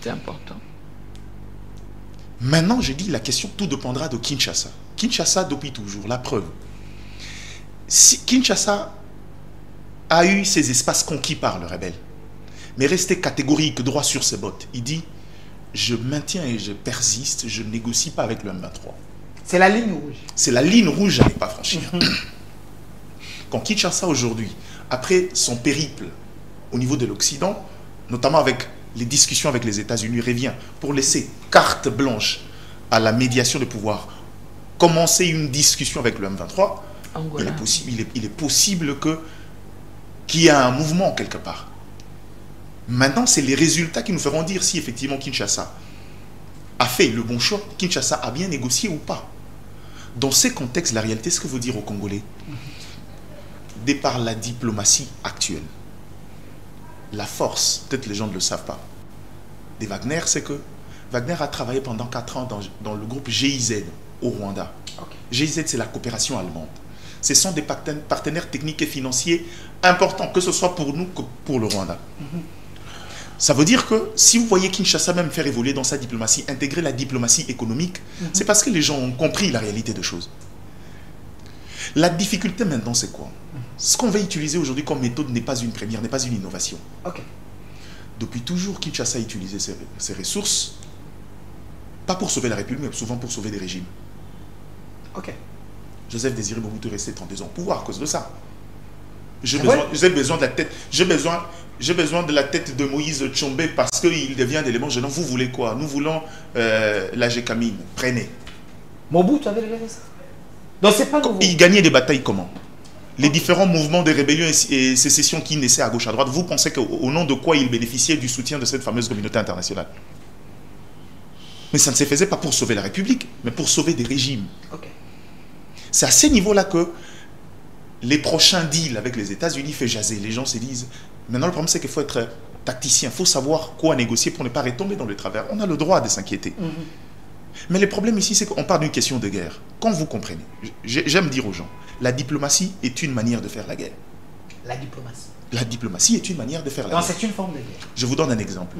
C'est important. Maintenant, j'ai dit, la question, tout dépendra de Kinshasa. Kinshasa, depuis toujours, la preuve. Si Kinshasa a eu ses espaces conquis par le rebelle, mais resté catégorique, droit sur ses bottes, il dit, je maintiens et je persiste, je ne négocie pas avec le M23. C'est la ligne rouge. C'est la ligne rouge à ne pas franchir. Quand Kinshasa aujourd'hui, après son périple au niveau de l'Occident, notamment avec les discussions avec les États-Unis, revient pour laisser carte blanche à la médiation de pouvoir commencer une discussion avec le M23, il est possible qu'il y ait un mouvement quelque part. Maintenant, c'est les résultats qui nous feront dire si effectivement Kinshasa a fait le bon choix, Kinshasa a bien négocié ou pas. Dans ces contextes, la réalité, ce que veut dire aux Congolais, de par la diplomatie actuelle, la force, peut-être les gens ne le savent pas, des Wagner, c'est que Wagner a travaillé pendant 4 ans dans le groupe GIZ au Rwanda. GIZ, c'est la coopération allemande. Ce sont des partenaires techniques et financiers importants, que ce soit pour nous que pour le Rwanda. Ça veut dire que si vous voyez Kinshasa même faire évoluer dans sa diplomatie, intégrer la diplomatie économique, c'est parce que les gens ont compris la réalité des choses. La difficulté maintenant, c'est quoi? Ce qu'on va utiliser aujourd'hui comme méthode n'est pas une première, n'est pas une innovation. Depuis toujours, Kinshasa a utilisé ses ressources, pas pour sauver la République, mais souvent pour sauver des régimes. Joseph Désiré Mobutu restait 32 ans au pouvoir à cause de ça. J'ai besoin de la tête. J'ai besoin de la tête de Moïse Tchombe parce qu'il devient d'élément gênant. Vous voulez quoi? Nous voulons la Gécamine. Prenez. Mobutu avait déjà fait ça. Donc c'est pas nouveau. Il gagnait des batailles comment? Les différents mouvements de rébellion et sécession qui naissaient à gauche à droite, vous pensez qu'au nom de quoi il bénéficiait du soutien de cette fameuse communauté internationale? Mais ça ne se faisait pas pour sauver la République, mais pour sauver des régimes. C'est à ces niveaux-là que les prochains deals avec les États-Unis fait jaser. Les gens se disent, maintenant le problème c'est qu'il faut être tacticien, il faut savoir quoi négocier pour ne pas retomber dans le travers. On a le droit de s'inquiéter. Mais le problème ici, c'est qu'on parle d'une question de guerre. Quand vous comprenez, j'aime dire aux gens, la diplomatie est une manière de faire la guerre. La diplomatie. La diplomatie est une manière de faire la guerre. C'est une forme de guerre. Je vous donne un exemple.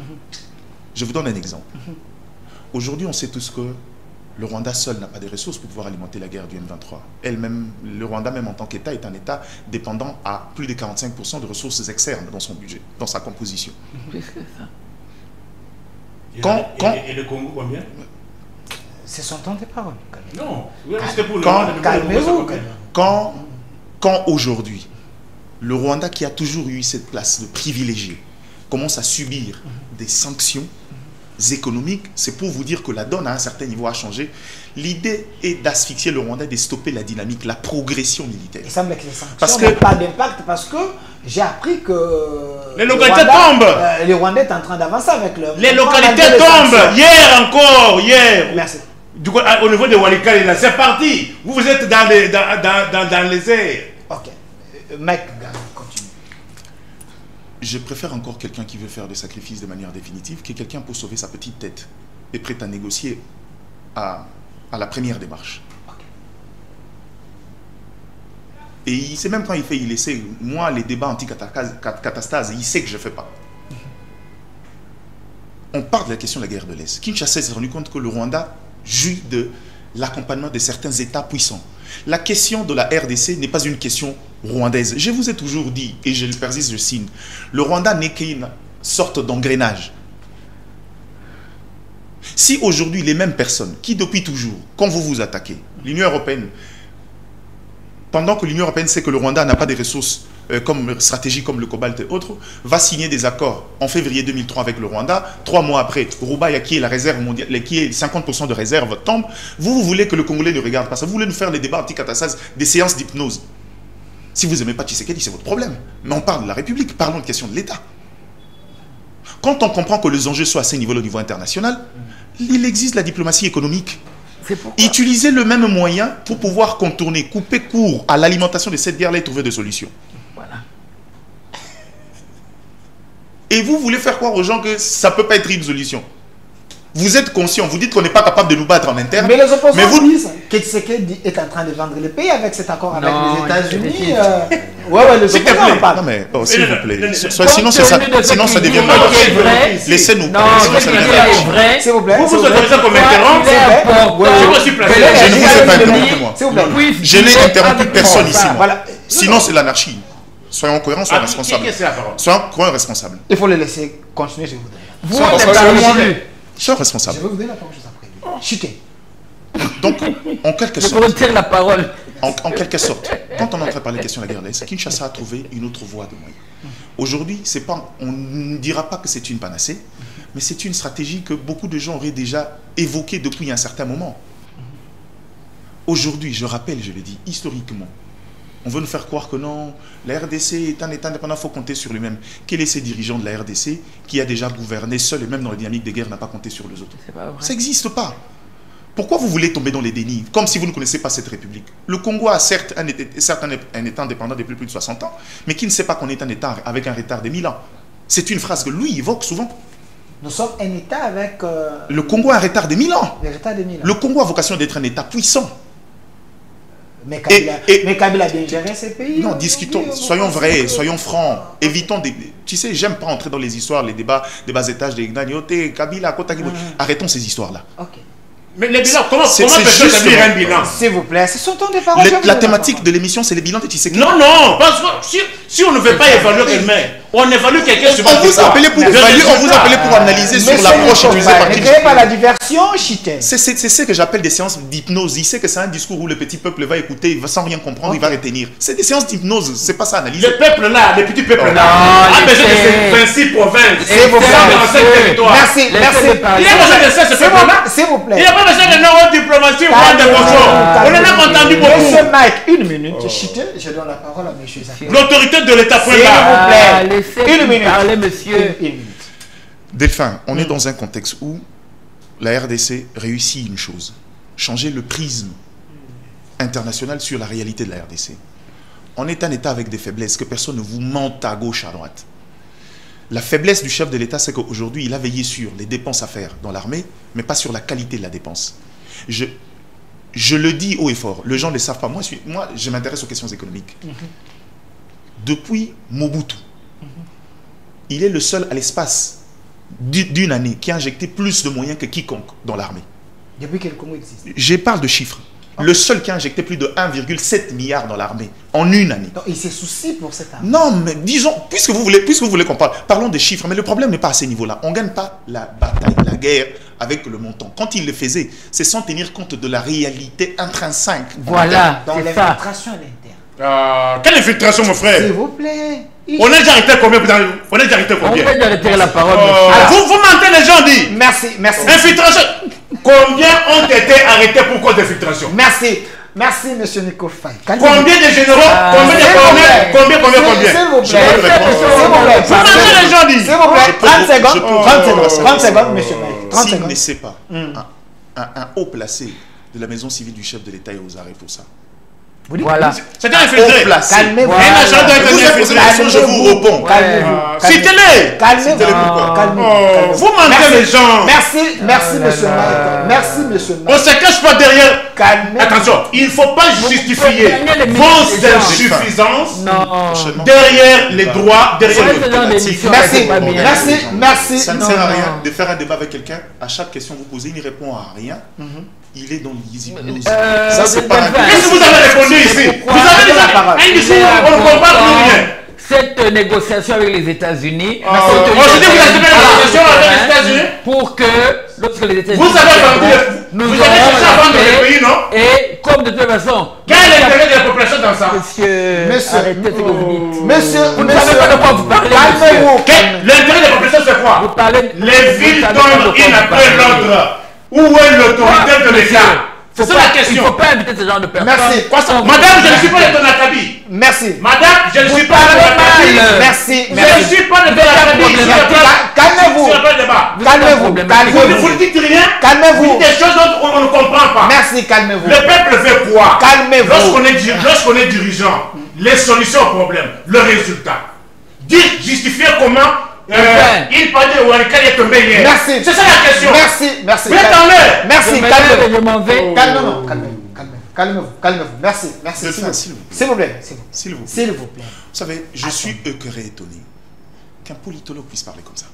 Je vous donne un exemple. Aujourd'hui, on sait tous que le Rwanda seul n'a pas de ressources pour pouvoir alimenter la guerre du M23. Elle-même, le Rwanda même en tant qu'État est un État dépendant à plus de 45% de ressources externes dans son budget, dans sa composition. Plus que ça. Et le Congo combien? Ce sont tant de paroles. Non, c'était pour le Rwanda. Calmez-vous. Quand aujourd'hui, le Rwanda qui a toujours eu cette place de privilégié commence à subir des sanctions économiques, c'est pour vous dire que la donne à un certain niveau a changé. L'idée est d'asphyxier le Rwanda et de stopper la dynamique, la progression militaire. Il semble que les sanctions n'ont pas d'impact parce que j'ai appris que les localités tombent. Le Rwanda est en train d'avancer avec le... Les localités tombent. Hier encore, hier. Merci. Du coup, au niveau de Walikale, c'est parti. Vous êtes dans les airs. Ok. Mec, continue. Je préfère encore quelqu'un qui veut faire des sacrifices de manière définitive que quelqu'un pour sauver sa petite tête et prêt à négocier à la première démarche. Et il sait même quand il essaie, moi les débats anti-catastase, il sait que je ne fais pas. On parle de la question de la guerre de l'Est. Kinshasa s'est rendu compte que le Rwanda jouit de l'accompagnement de certains États puissants. La question de la RDC n'est pas une question rwandaise. Je vous ai toujours dit, et je le persiste, je signe, le Rwanda n'est qu'une sorte d'engrenage. Si aujourd'hui les mêmes personnes qui depuis toujours, quand vous vous attaquez, l'Union européenne, pendant que l'Union européenne sait que le Rwanda n'a pas des ressources comme stratégie comme le cobalt et autres, va signer des accords en février 2003 avec le Rwanda. 3 mois après, Roubaïa, qui est la réserve mondiale, qui est 50% de réserve, tombe. Vous voulez que le Congolais ne regarde pas ça. Vous voulez nous faire les débats anti-Katassas, des séances d'hypnose. Si vous n'aimez pas Tshisekedi, c'est votre problème. Mais on parle de la République, parlons de question de l'État. Quand on comprend que les enjeux sont à ce niveau, au niveau international, il existe la diplomatie économique. Utilisez le même moyen pour pouvoir contourner, couper court à l'alimentation de cette guerre-là et trouver des solutions. Voilà. Et vous voulez faire croire aux gens que ça ne peut pas être une solution. Vous êtes conscient, vous dites qu'on n'est pas capable de nous battre en interne. Mais les opposants disent que Tshisekedi est en train de vendre le pays avec cet accord avec les États-Unis. Ouais, les opposants parlent. Non, mais s'il vous plaît. Sinon, ça devient mal. Laissez-nous parler, sinon ça devient mal. S'il vous plaît. Vous autorisez qu'on m'interrompe. Je ne vous ai pas interrompu, moi. Je n'ai interrompu personne ici, moi. Sinon, c'est l'anarchie. Soyons cohérents, soyons responsables. Soyons cohérents et responsables. Il faut le laisser continuer, je voudrais. Vous êtes soyons responsables. Je vais vous donner la parole juste après. Chutez. Donc, en quelque je sorte, retire la parole. En quelque sorte, quand on est en train de parler de la question de la guerre d'Est, Kinshasa a trouvé une autre voie de moyens. Aujourd'hui, on ne dira pas que c'est une panacée, mais c'est une stratégie que beaucoup de gens auraient déjà évoquée depuis un certain moment. Aujourd'hui, je rappelle, je l'ai dit, historiquement, on veut nous faire croire que non, la RDC est un État indépendant, il faut compter sur lui-même. Quel est ce dirigeant de la RDC qui a déjà gouverné seul et même dans la dynamique des guerres n'a pas compté sur les autres? Ça n'existe pas. Pourquoi vous voulez tomber dans les dénis, comme si vous ne connaissez pas cette république? Le Congo a certes un État indépendant depuis plus de 60 ans, mais qui ne sait pas qu'on est un État avec un retard de 1000 ans. C'est une phrase que lui évoque souvent. Nous sommes un État avec... Le Congo a un retard de 1000 ans. Le Congo a vocation d'être un État puissant. Mais Kabila a bien géré ces pays. Non, discutons, soyons vrais, soyons francs. Évitons des... Tu sais, j'aime pas entrer dans les histoires, les débats, des bas étages, des Gnagnoté, Kabila, Kotaki. Arrêtons ces histoires-là. Ok. Mais les bilans, comment peut-on établir un bilan? S'il vous plaît, ce sont des paroles. La thématique de l'émission, c'est les bilans de Tshisekedi. Non, non, parce que si on ne veut pas évaluer quelqu'un, on évalue quelqu'un sur on vous appelez pour évaluer, on vous appelez pour analyser sur l'approche utilisée par Tshisekedi. Ne créez pas la diversion, Chité. C'est ce que j'appelle des séances d'hypnose. Il sait que c'est un discours où le petit peuple va écouter, il va sans rien comprendre, il va retenir. C'est des séances d'hypnose, c'est pas ça analyser. Le peuple là, le petit peuple là, a besoin de ces 26 provinces. Merci, merci. Il a besoin de ça, ce peuple-là. S'il vous plaît. Il n'y a pas besoin de neurodiplomatie ou de confort. On en a entendu beaucoup. Monsieur Mike, une minute. Chité, je donne la parole à monsieur Zaki. L'autorité de l'État point là. S'il vous plaît. Une minute. Parlez, monsieur. Delphin, on est dans un contexte où la RDC réussit une chose, changer le prisme international sur la réalité de la RDC. On est un État avec des faiblesses, que personne ne vous mente à gauche, à droite. La faiblesse du chef de l'État, c'est qu'aujourd'hui, il a veillé sur les dépenses à faire dans l'armée, mais pas sur la qualité de la dépense. Je le dis haut et fort, les gens ne le savent pas. Moi, je m'intéresse aux questions économiques. Depuis Mobutu, il est le seul à l'espace d'une année qui a injecté plus de moyens que quiconque dans l'armée. Depuis que le Congo existe. Je parle de chiffres. Le seul qui a injecté plus de 1,7 milliard dans l'armée en une année. Donc il s'est soucié pour cette armée. Non, mais disons, puisque vous voulez qu'on parle, parlons des chiffres. Mais le problème n'est pas à ce niveau-là. On ne gagne pas la bataille, la guerre avec le montant. Quand il le faisait, c'est sans tenir compte de la réalité intrinsèque. Voilà, dans l'infiltration à l'interne. Quelle infiltration, mon frère? S'il vous plaît. On a déjà arrêté combien? On a déjà arrêté combien? On va déjà arrêter la parole. Vous mentez, les gens disent. Merci, merci. Infiltration. Combien ont été arrêtés pour cause d'infiltration? Merci. Merci, monsieur Nico Faye. Combien de généraux? Combien de colonels? Combien? S'il vous plaît. Vous mentez, les gens disent. S'il vous plaît. 30 secondes, monsieur Faye. 30 S'il secondes. ne sait pas, un haut placé de la maison civile du chef de l'État est aux arrêts pour ça. Voilà. C'est un infiltré. Calmez-vous. Vous avez posé la question, je vous réponds. Calmez-vous. Citez-les. Calmez-vous. Vous mentez, les gens. Merci, monsieur Mike. Merci, monsieur Mike. On ne se cache pas derrière. Calmez-vous. Attention, il ne faut pas justifier vos insuffisances derrière les droits, derrière les Merci. Ça ne sert à rien de faire un débat avec quelqu'un. À chaque question que vous posez, il ne répond à rien. Il est dans l'hypnose. Ça, c'est pas un... Qu'est-ce que vous avez répondu ici? Vous avez déjà un discours, on ne comprend plus rien. cette négociation avec les États-Unis. Aujourd'hui, vous acceptez la négociation avec les États-Unis pour que, lorsque les États-Unis. Vous avez vendu, nous vous avez cherché à vendre le pays, non? Et comme de toute façon. Quel est l'intérêt de la population dans ça? Monsieur, arrêtez ce que vous dites. Monsieur, Vous ne savez pas de quoi vous parlez. calmez-vous. L'intérêt de la population, c'est quoi? Vous parlez. Les villes donnent une après l'autre. Où est l'autorité de l'État? C'est ça la question. Il ne faut pas inviter ce genre de personnes. Merci. Quoi ça? Madame, je ne suis pas de ton acabit. Merci. Madame, je ne suis pas de ton acabit. Merci. Je ne suis pas de ton acabit. Calmez-vous. Calmez-vous. Vous Calmez-vous. ne dites rien. Calmez-vous. Vous dites des choses dont on ne comprend pas. Merci, calmez-vous. Le peuple fait quoi? Calmez-vous. Lorsqu'on est dirigeant, les solutions au problème, le résultat. Dites, justifier comment il parlait de Ouarika est tombé hier. Merci. C'est ça la question. Merci. Vous êtes en l'air. Merci, Je m'en vais. Calmez-vous. Merci. S'il vous plaît. S'il vous plaît. S'il vous plaît. Vous savez, je suis écœuré, étonné qu'un politologue puisse parler comme ça.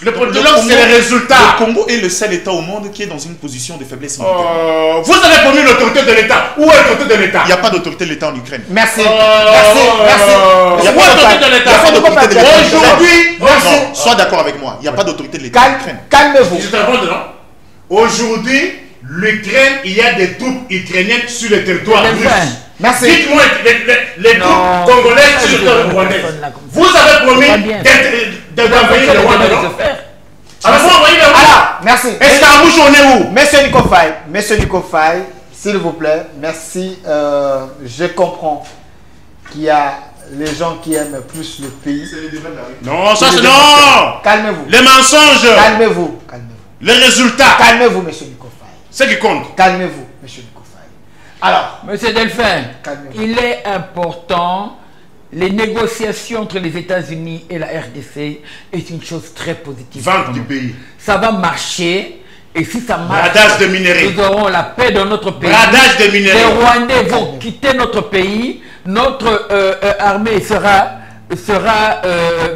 Le politologue, c'est les résultats. Le Congo est le seul État au monde qui est dans une position de faiblesse militaire. Vous avez promis l'autorité de l'État. Où est l'autorité de l'État? Il n'y a pas d'autorité de l'État en Ukraine. Merci. Il n'y a pas d'autorité de l'État. Aujourd'hui, Sois d'accord avec moi. Il n'y a pas d'autorité de l'État en Ukraine. Calmez-vous. je te réponds non. Aujourd'hui, l'Ukraine, il y a des troupes ukrainiennes sur le territoire russe. Merci. Dites-moi les troupes congolaises sur le territoire rwandais. Vous avez promis d'envoyer le Rwanda, non? Alors, vous envoyez le Rwanda. Alors, merci. Est-ce qu'à Mouche, on est où? Monsieur Nikofai, s'il vous plaît, merci. Je comprends qu'il y a les gens qui aiment plus le pays. Non, ça c'est non. Calmez-vous. Les mensonges. Calmez-vous. Les résultats. Calmez-vous, monsieur Nikofai. C'est qui compte. Calmez-vous, monsieur Nikofai. Alors, Monsieur Delphin, calmez-vous. il est important, les négociations entre les États-Unis et la RDC est une chose très positive. Vente du pays. Ça va marcher, et si ça marche, Bradage de minerais. nous aurons la paix dans notre pays. Bradage de minerais. Les Rwandais vont quitter notre pays, notre armée sera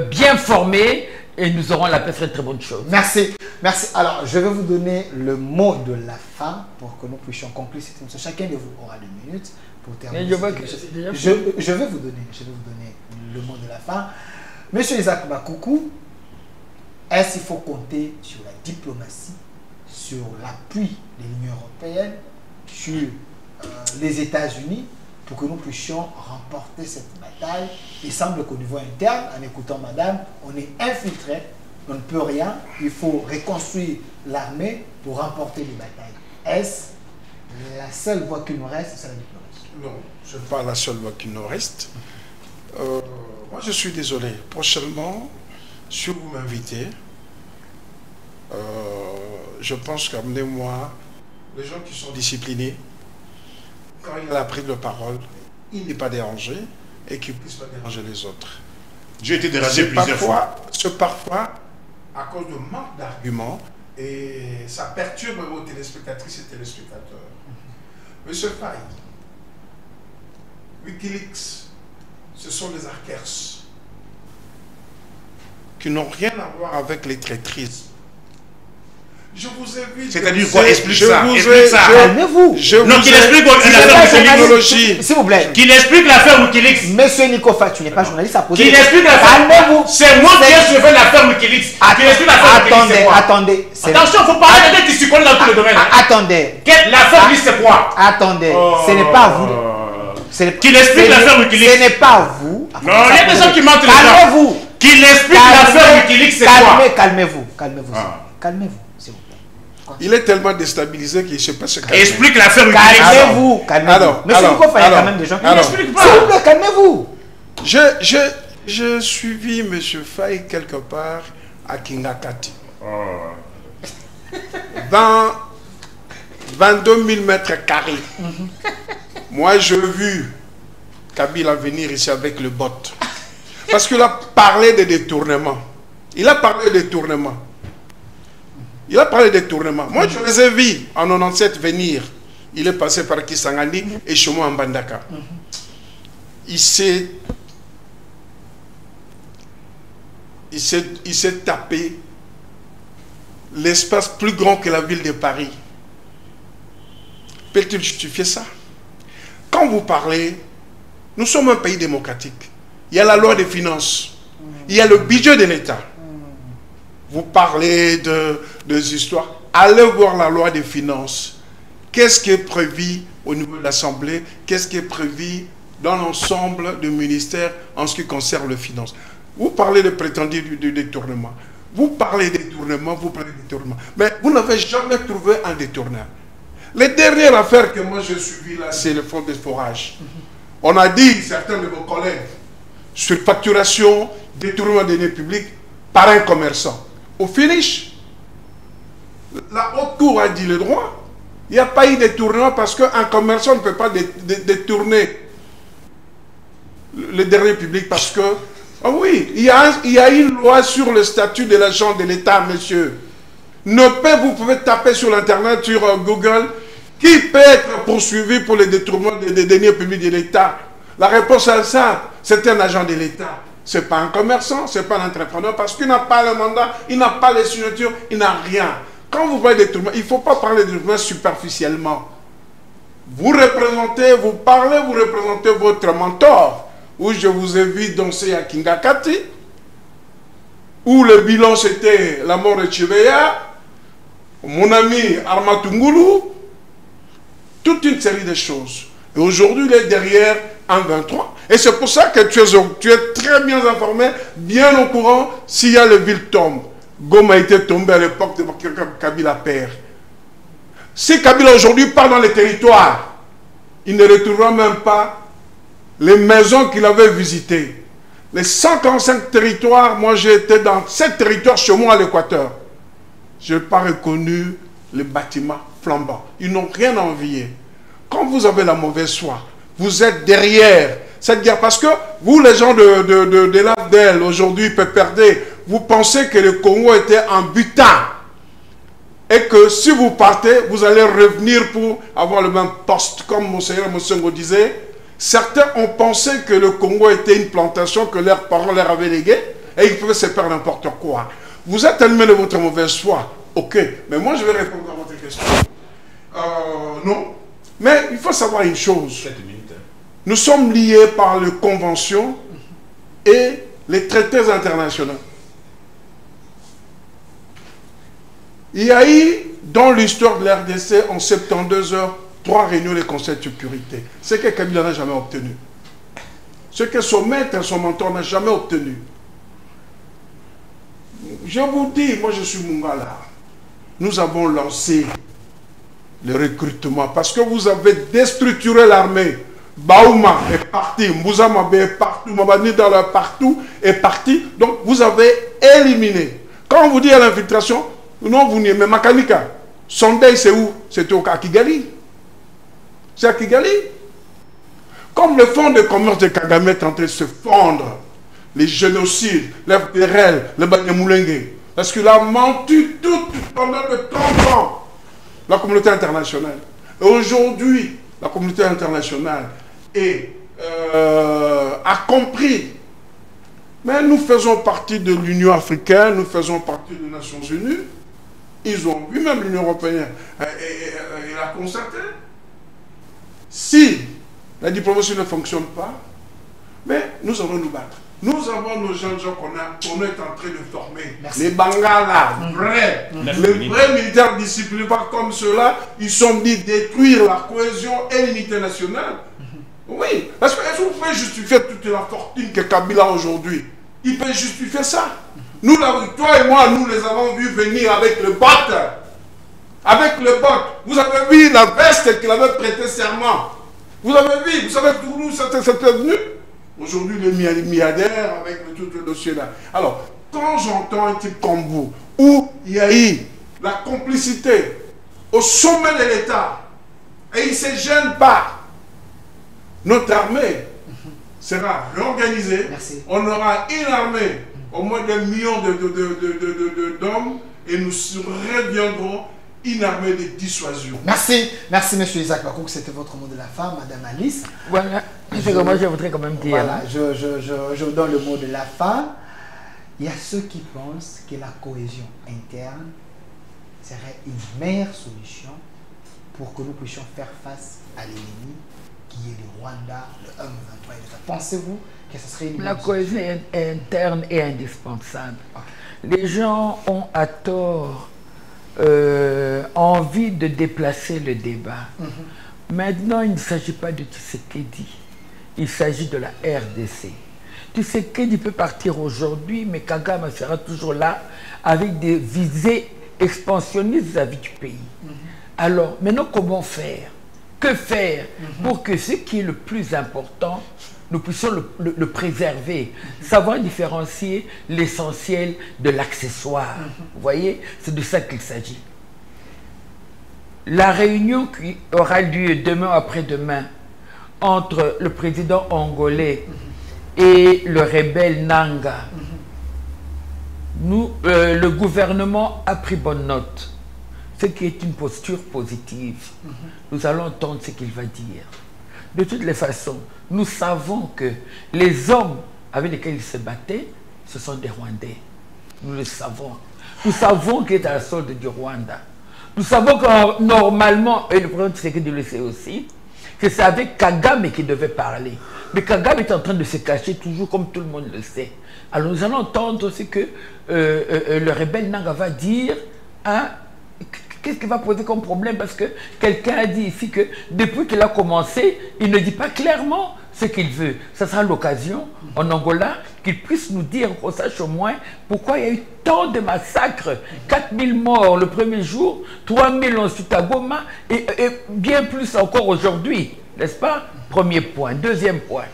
bien formée, et nous aurons la paix. C'est une très bonne chose. Merci. Alors, je vais vous donner le mot de la fin pour que nous puissions conclure cette émission. Chacun de vous aura 2 minutes pour terminer. Mais je vois que c'est déjà Je vais vous donner le mot de la fin. Monsieur Isaac Bakoukou, est-ce qu'il faut compter sur la diplomatie, sur l'appui de l'Union européenne, sur les États-Unis pour que nous puissions remporter cette bataille? Il semble qu'au niveau interne, en écoutant madame, on est infiltré, on ne peut rien, il faut reconstruire l'armée pour remporter les batailles. Est-ce la seule voie qui nous reste, c'est la diplomatie? Non, ce n'est pas la seule voie qui nous reste. Moi, je suis désolé. Prochainement, si vous m'invitez, je pense qu'amenez-moi les gens qui sont disciplinés. Quand il a pris de parole, il n'est pas dérangé et qu'il ne puisse pas déranger les autres. J'ai été dérangé plusieurs fois. Parfois, à cause de manque d'arguments, et ça perturbe vos téléspectatrices et téléspectateurs. Monsieur Faye, Wikileaks, ce sont les hackers qui n'ont rien à voir avec les traîtrises. Je vous invite. C'est-à-dire quoi? Explique ça. Calmez-vous. Non, qu'il explique l'affaire Wikileaks. S'il vous plaît. Qu'il explique l'affaire Wikileaks. Monsieur Nikofa, tu n'es pas journaliste à poser. Qu'il explique l'affaire. Calmez-vous. C'est moi qui ai soulevé l'affaire Wikileaks. Qu'il explique l'affaire Wikileaks. Attendez. Attention, il faut parler de qui s'y connaît dans tous les domaines. Attendez. L'affaire Wikileaks, c'est quoi? Attendez. Ce n'est pas vous. Qu'il explique l'affaire Wikileaks. Ce n'est pas vous. Non, il y a des gens qui mentent les gens. Calmez-vous. Qu'il explique l'affaire Wikileaks, c'est quoi? Calmez-vous. Calmez-vous. Il est tellement déstabilisé qu'il ne sait pas ce qu'il Explique l'affaire Wikileaks. Calmez-vous. Monsieur Nikofa, il y a quand même des gens qui n'expliquent pas. S'il vous plaît, calmez-vous. J'ai suivi M. Faye quelque part à Kingakati. Dans 22 000 mètres carrés. Moi, j'ai vu Kabila venir ici avec le bot. Parce qu'il a parlé de détournement. Il a parlé de détournement. Moi, je les ai vus en 97 venir. Il est passé par Kisangani et chez moi en Bandaka. Il s'est tapé l'espace plus grand que la ville de Paris. Peut-il justifier ça? Quand vous parlez, nous sommes un pays démocratique. Il y a la loi des finances. Il y a le budget de l'État. Vous parlez des histoires. Allez voir la loi des finances. Qu'est-ce qui est prévu au niveau de l'Assemblée? Qu'est-ce qui est prévu dans l'ensemble du ministère en ce qui concerne les finances? Vous parlez de prétendu du détournement. Vous parlez de détournement, vous parlez de détournement. Mais vous n'avez jamais trouvé un détourneur. Les dernières affaires que moi j'ai suivies là, c'est le fonds de forage. On a dit, certains de vos collègues, sur facturation, détournement des deniers publics par un commerçant. Au finish, la haute cour a dit le droit. Il n'y a pas eu de détournement parce qu'un commerçant ne peut pas détourner le dernier public parce que, oh oui, il y a une loi sur le statut de l'agent de l'État, monsieur. Vous pouvez taper sur l'internet, sur Google, qui peut être poursuivi pour le détournement des deniers publics de l'État. La réponse est simple, c'est un agent de l'État. Ce n'est pas un commerçant, ce n'est pas un entrepreneur parce qu'il n'a pas le mandat, il n'a pas les signatures, il n'a rien. Quand vous parlez de détournement, il ne faut pas parler de détournement superficiellement. Vous représentez, vous parlez, vous représentez votre mentor. Où je vous ai vu danser à Kingakati, où le bilan c'était la mort de Chiveya, mon ami Armatungulu, toute une série de choses. Et aujourd'hui, il est derrière un 23. Et c'est pour ça que tu es très bien informé, bien au courant s'il y a le ville tombe. Goma était tombé à l'époque de Kabila père. Si Kabila aujourd'hui part dans les territoires, il ne retrouvera même pas les maisons qu'il avait visitées. Les 145 territoires, moi j'ai été dans 7 territoires chez moi à l'Équateur. Je n'ai pas reconnu les bâtiments flambants. Ils n'ont rien à envier. Quand vous avez la mauvaise foi, vous êtes derrière cette guerre. Parce que vous, les gens de l'Abdel, aujourd'hui, Péperdé, vous pensez que le Congo était un butin. Et que si vous partez, vous allez revenir pour avoir le même poste. Comme Monseigneur Moussongo disait, certains ont pensé que le Congo était une plantation que leurs parents leur avaient léguée et ils pouvaient se faire n'importe quoi. Vous êtes allumé de votre mauvaise foi. Ok, mais moi je vais répondre à votre question. Non. Mais il faut savoir une chose. Nous sommes liés par les conventions et les traités internationaux. Il y a eu, dans l'histoire de l'RDC, en 72 heures, 3 réunions du Conseil de sécurité. Ce que Kabila n'a jamais obtenu. Ce que son maître et son mentor n'ont jamais obtenu. Je vous dis, moi je suis Mungala. Nous avons lancé le recrutement parce que vous avez déstructuré l'armée. Baouma est parti, Mbouzamabe est partout, Mabani Dala partout est parti. Donc vous avez éliminé. Quand on vous dit à l'infiltration, non, vous n'y êtes, mais Makanika, Sondei c'est où? C'était à Kigali. C'est à Kigali. Comme le fonds de commerce de Kagame est en train de se fondre, les génocides, les FDRL, le Banyamulenge, parce qu'il a menti tout pendant de 30 ans, la communauté internationale. Et aujourd'hui, la communauté internationale a compris. Mais nous faisons partie de l'Union africaine, nous faisons partie des Nations Unies. Ils ont vu, même l'Union européenne, elle a constaté. Si la diplomatie ne fonctionne pas, mais nous allons nous battre. Nous avons nos jeunes gens qu'on est en train de former. Merci. Les Bangala, vrais, les vrais militaires disciplinés, pas comme ceux-là, ils sont dit détruire la cohésion et l'unité nationale. Oui, parce que est-ce que vous pouvez justifier toute la fortune que Kabila a aujourd'hui? Il peut justifier ça. Nous, toi et moi, nous les avons vus venir avec le bot. Avec le bot. Vous avez vu la veste qu'il avait prêté serment. Vous avez vu, vous savez d'où c'était venu? Aujourd'hui, le milliardaire avec tout le dossier là. Alors, quand j'entends un type comme vous, où il y a eu la complicité au sommet de l'État, et il ne se gêne pas, notre armée sera réorganisée. Merci. On aura une armée, au moins d'un million d'hommes, et nous reviendrons une armée de dissuasion. Merci, merci Monsieur Isaac Bakouk, c'était votre mot de la fin, Madame Alice. Voilà, c'est que moi je voudrais quand même dire. Voilà, je vous donne le mot de la fin. Il y a ceux qui pensent que la cohésion interne serait une meilleure solution pour que nous puissions faire face à l'ennemi qui est le Rwanda, le 1 23. Pensez-vous que ce serait une La cohésion interne est indispensable. Les gens ont à tort envie de déplacer le débat. Maintenant, il ne s'agit pas de Tshisekedi, il s'agit de la RDC. Tshisekedi peut partir aujourd'hui, mais Kagame sera toujours là avec des visées expansionnistes vis-à-vis du pays. Alors, maintenant, comment faire? Que faire pour que ce qui est le plus important, nous puissions le préserver, savoir différencier l'essentiel de l'accessoire. Vous voyez, c'est de ça qu'il s'agit. La réunion qui aura lieu demain ou après-demain entre le président angolais et le rebelle Nanga, le gouvernement a pris bonne note, ce qui est une posture positive. Nous allons entendre ce qu'il va dire. De toutes les façons, nous savons que les hommes avec lesquels il se battait, ce sont des Rwandais. Nous le savons. Nous savons qu'il est à la solde du Rwanda. Nous savons que normalement, et le président Tshisekedi le sait aussi, que c'est avec Kagame qu'il devait parler. Mais Kagame est en train de se cacher toujours comme tout le monde le sait. Alors nous allons entendre aussi que le rebelle Nanga va dire, hein, qu'est-ce qu'il va poser comme problème? Parce que quelqu'un a dit ici que depuis qu'il a commencé, il ne dit pas clairement ce qu'il veut. Ça sera l'occasion, en Angola, qu'il puisse nous dire, qu'on sache au moins, pourquoi il y a eu tant de massacres. 4000 morts le premier jour, 3000 ensuite à Goma, et bien plus encore aujourd'hui. N'est-ce pas? Premier point. Deuxième point.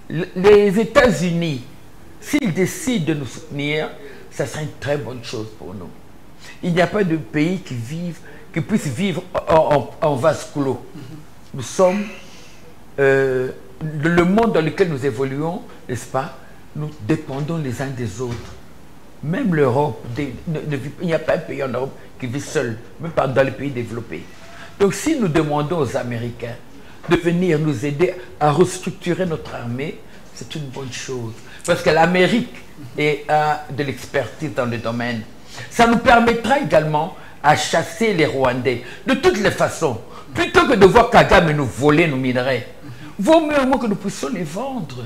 Les États-Unis, s'ils décident de nous soutenir, ça sera une très bonne chose pour nous. Il n'y a pas de pays qui puisse vivre en vase clos. Nous sommes le monde dans lequel nous évoluons, n'est-ce pas? Nous dépendons les uns des autres. Même l'Europe, il n'y a pas un pays en Europe qui vit seul, même pas dans les pays développés. Donc si nous demandons aux Américains de venir nous aider à restructurer notre armée, c'est une bonne chose. Parce que l'Amérique a de l'expertise dans le domaine. Ça nous permettra également à chasser les Rwandais. De toutes les façons, plutôt que de voir Kagame nous voler nos minerais, vaut mieux au moins que nous puissions les vendre.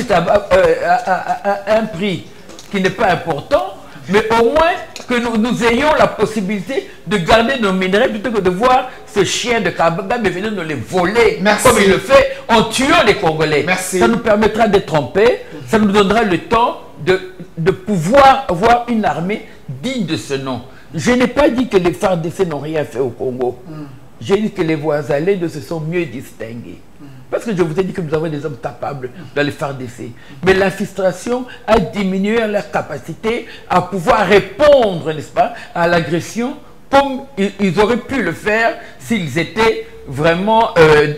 À un prix qui n'est pas important, mais au moins que nous ayons la possibilité de garder nos minerais plutôt que de voir ce chien de Kagame venir nous les voler. Merci. Comme il le fait en tuant les Congolais. Merci. Ça nous permettra d'être en paix, ça nous donnera le temps de pouvoir avoir une armée digne de ce nom. Je n'ai pas dit que les FARDC n'ont rien fait au Congo. J'ai dit que les voisins se sont mieux distingués. Parce que je vous ai dit que nous avons des hommes capables dans les FARDC. Mais l'infiltration a diminué leur capacité à pouvoir répondre, n'est-ce pas, à l'agression comme ils auraient pu le faire s'ils étaient vraiment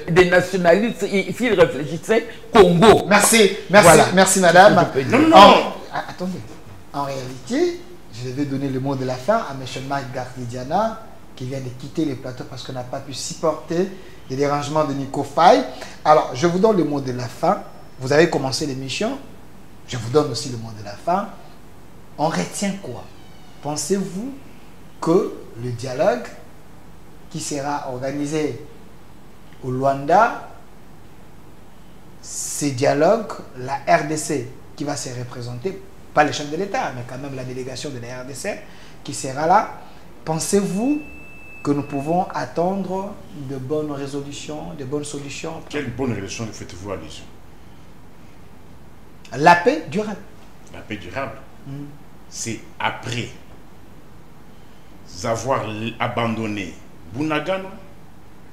des nationalistes, s'ils réfléchissaient Congo. Merci, Voilà. merci madame. Attendez. En réalité, je vais donner le mot de la fin à M. Marc Gardidiana, qui vient de quitter le plateau parce qu'on n'a pas pu supporter les dérangements de Nico Faye. Alors, je vous donne le mot de la fin. Vous avez commencé l'émission. Je vous donne aussi le mot de la fin. On retient quoi? Pensez-vous que le dialogue qui sera organisé au Luanda, ce dialogue, la RDC qui va se représenter, pas les chefs de l'État, mais quand même la délégation de la RDC qui sera là, pensez-vous que nous pouvons attendre de bonnes résolutions, de bonnes solutions? Quelle bonne résolution faites-vous allusion? La paix durable. La paix durable, c'est après avoir abandonné Bunagana,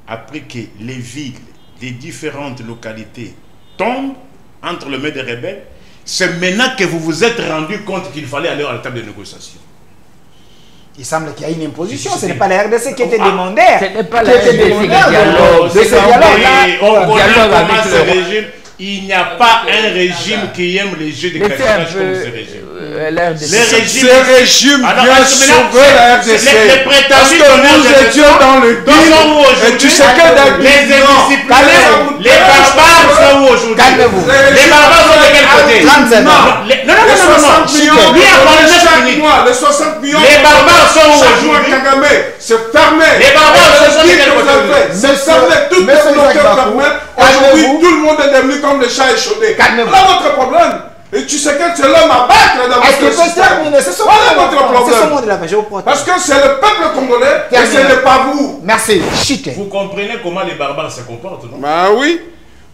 après que les villes, les différentes localités tombent entre les mains des rebelles, c'est maintenant que vous vous êtes rendu compte qu'il fallait aller à la table de négociation. Il semble qu'il y a une imposition. Ce n'est pas la RDC qui était demandée. Ce n'est pas la RDC qui dialogue. De ce dialogue-là, avec ce régime, il n'y a pas un régime qui aime les jeux de cache-cache comme ce régime. Ce régime vient sauver la RDC. Parce que nous étions dans le deal. Et tu sais que les indisciplinés, les barbares sont où aujourd'hui? Calmez-vous. Les barbares sont de quel côté? Non. Non. Lui a parlé 9 minutes. Là, les 60 millions. Les barbares sont où chaque jour à aujourd'hui? Kagame, c'est fermé. Les barbares sont C'est quel côté? c'est fermé. Toutes les bloquées fermées. Aujourd'hui, tout le monde est devenu comme le chat échaudé. Calmez-vous. Voilà votre problème. Et tu sais que c'est l'homme à battre dans Est-ce que votre peut système. terminer? C'est son Voilà votre C'est son problème. mot de la fin. Je vous protège. Parce que c'est le peuple congolais et Terminé. ce n'est pas vous. Merci. Chité. Vous comprenez comment les barbares se comportent, non? Bah oui.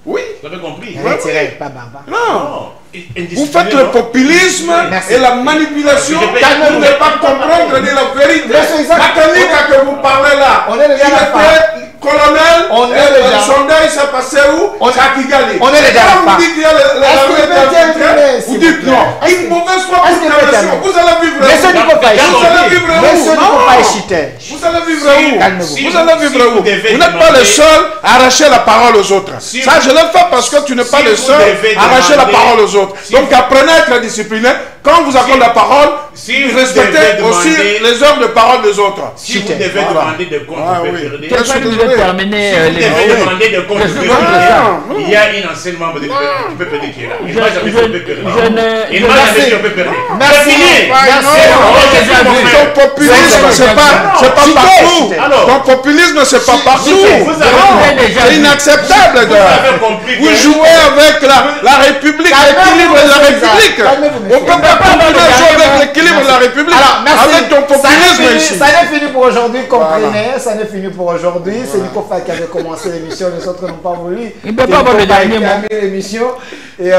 Oui. Vous avez compris? Retirez, pas barbare. Non. Indiscipliné, Vous faites le non? populisme Merci. et la manipulation Calmez-vous. pour ne pas comprendre ni la vérité. Monsieur Isaac, Makanika que vous parlez là, on est déjà il à la fin. était colonel, On est et déjà- le sondage s'est passé où? C'est à Kigali. on est déjà à la Quand fin. vous dites qu'il y a Est-ce que l'armée vous pouvez terminer, vous s'il dites vous plaît? non. Est-ce Une que- mauvaise foi est-ce pour que une vous pouvez nation. terminer? Vous allez vivre Monsieur où? Nico Faye, Vous allez vivre où? Monsieur Nico Faye, Non. Chité. Vous allez vivre Si- où? Calmez-vous. si Vous allez vivre si où? vous devez Vous n'êtes pas le demander- seul à arracher la parole aux autres. Si Ça, je le fais parce que tu n'es pas si le vous seul devez à arracher la demander- parole aux autres. si Donc vous- apprenez à être discipliné. Quand vous accorde la parole, si vous respectez devez aussi demander- les heures de parole des autres. Si vous Chité. devez Voilà. demander des comptes, Ah vous oui. pouvez perdre. Bien sûr, Quelqu'un qui désolé. veut terminer Si vous les... devez demander des comptes, Je vous suis pouvez contre perdre. ça. Il y a une ancienne membre du PPD qui est là. Il Je- m'a jamais je- dit on peut perdre. je ne- Il je m'a jamais merci. dit on peut perdre. Merci. C'est fini. Merci. Ton populisme, c'est pas Chité, partout. Chité. Alors, Ton populisme, c'est pas partout. vous avez- C'est inacceptable, Vous gars. avez compris Vous que- jouez avec la République, l'équilibre de la République. Calmez-vous, On ne peut pas continuer à jouer avec l'équilibre de la République Alors, merci. avec ton populisme ici. Ça n'est fini pour aujourd'hui, comprenez. Ça n'est fini pour aujourd'hui. C'est Nico Faye qui avait commencé l'émission. Les autres n'ont pas voulu. Il ne peut C'est pas avoir Nico le Faye dernier qui a mot. mis l'émission. Et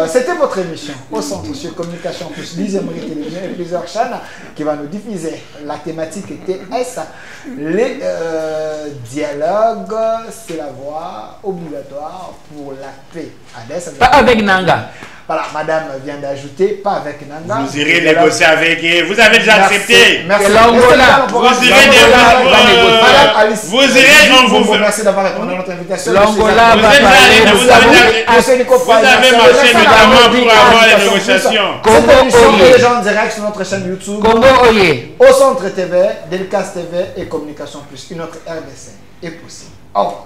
c'était votre émission au Centre sur Communication Plus, Lizemri Télévision et plusieurs chaînes qui va nous diffuser. La thématique était les dialogues, c'est la voie obligatoire pour la paix. Adès, Pas avec Nanga. voilà, madame vient d'ajouter, pas avec Nanga. Vous irez négocier avec eux. Vous avez déjà accepté. Merci. Et l'Angola. Vous irez négocier. Madame Alice. Vous irez, on vous fait- Merci d'avoir répondu à notre invitation. L'Angola Vous va êtes parler allé, de vous avez ça. Monsieur Nico Vous avez marché notamment pour avoir les négociations. Cette émission Oye. est déjà en direct sur notre chaîne YouTube. Congo Oye. Au Centre TV, Delcas TV et Communication Plus. Une autre RDC est possible. Au revoir.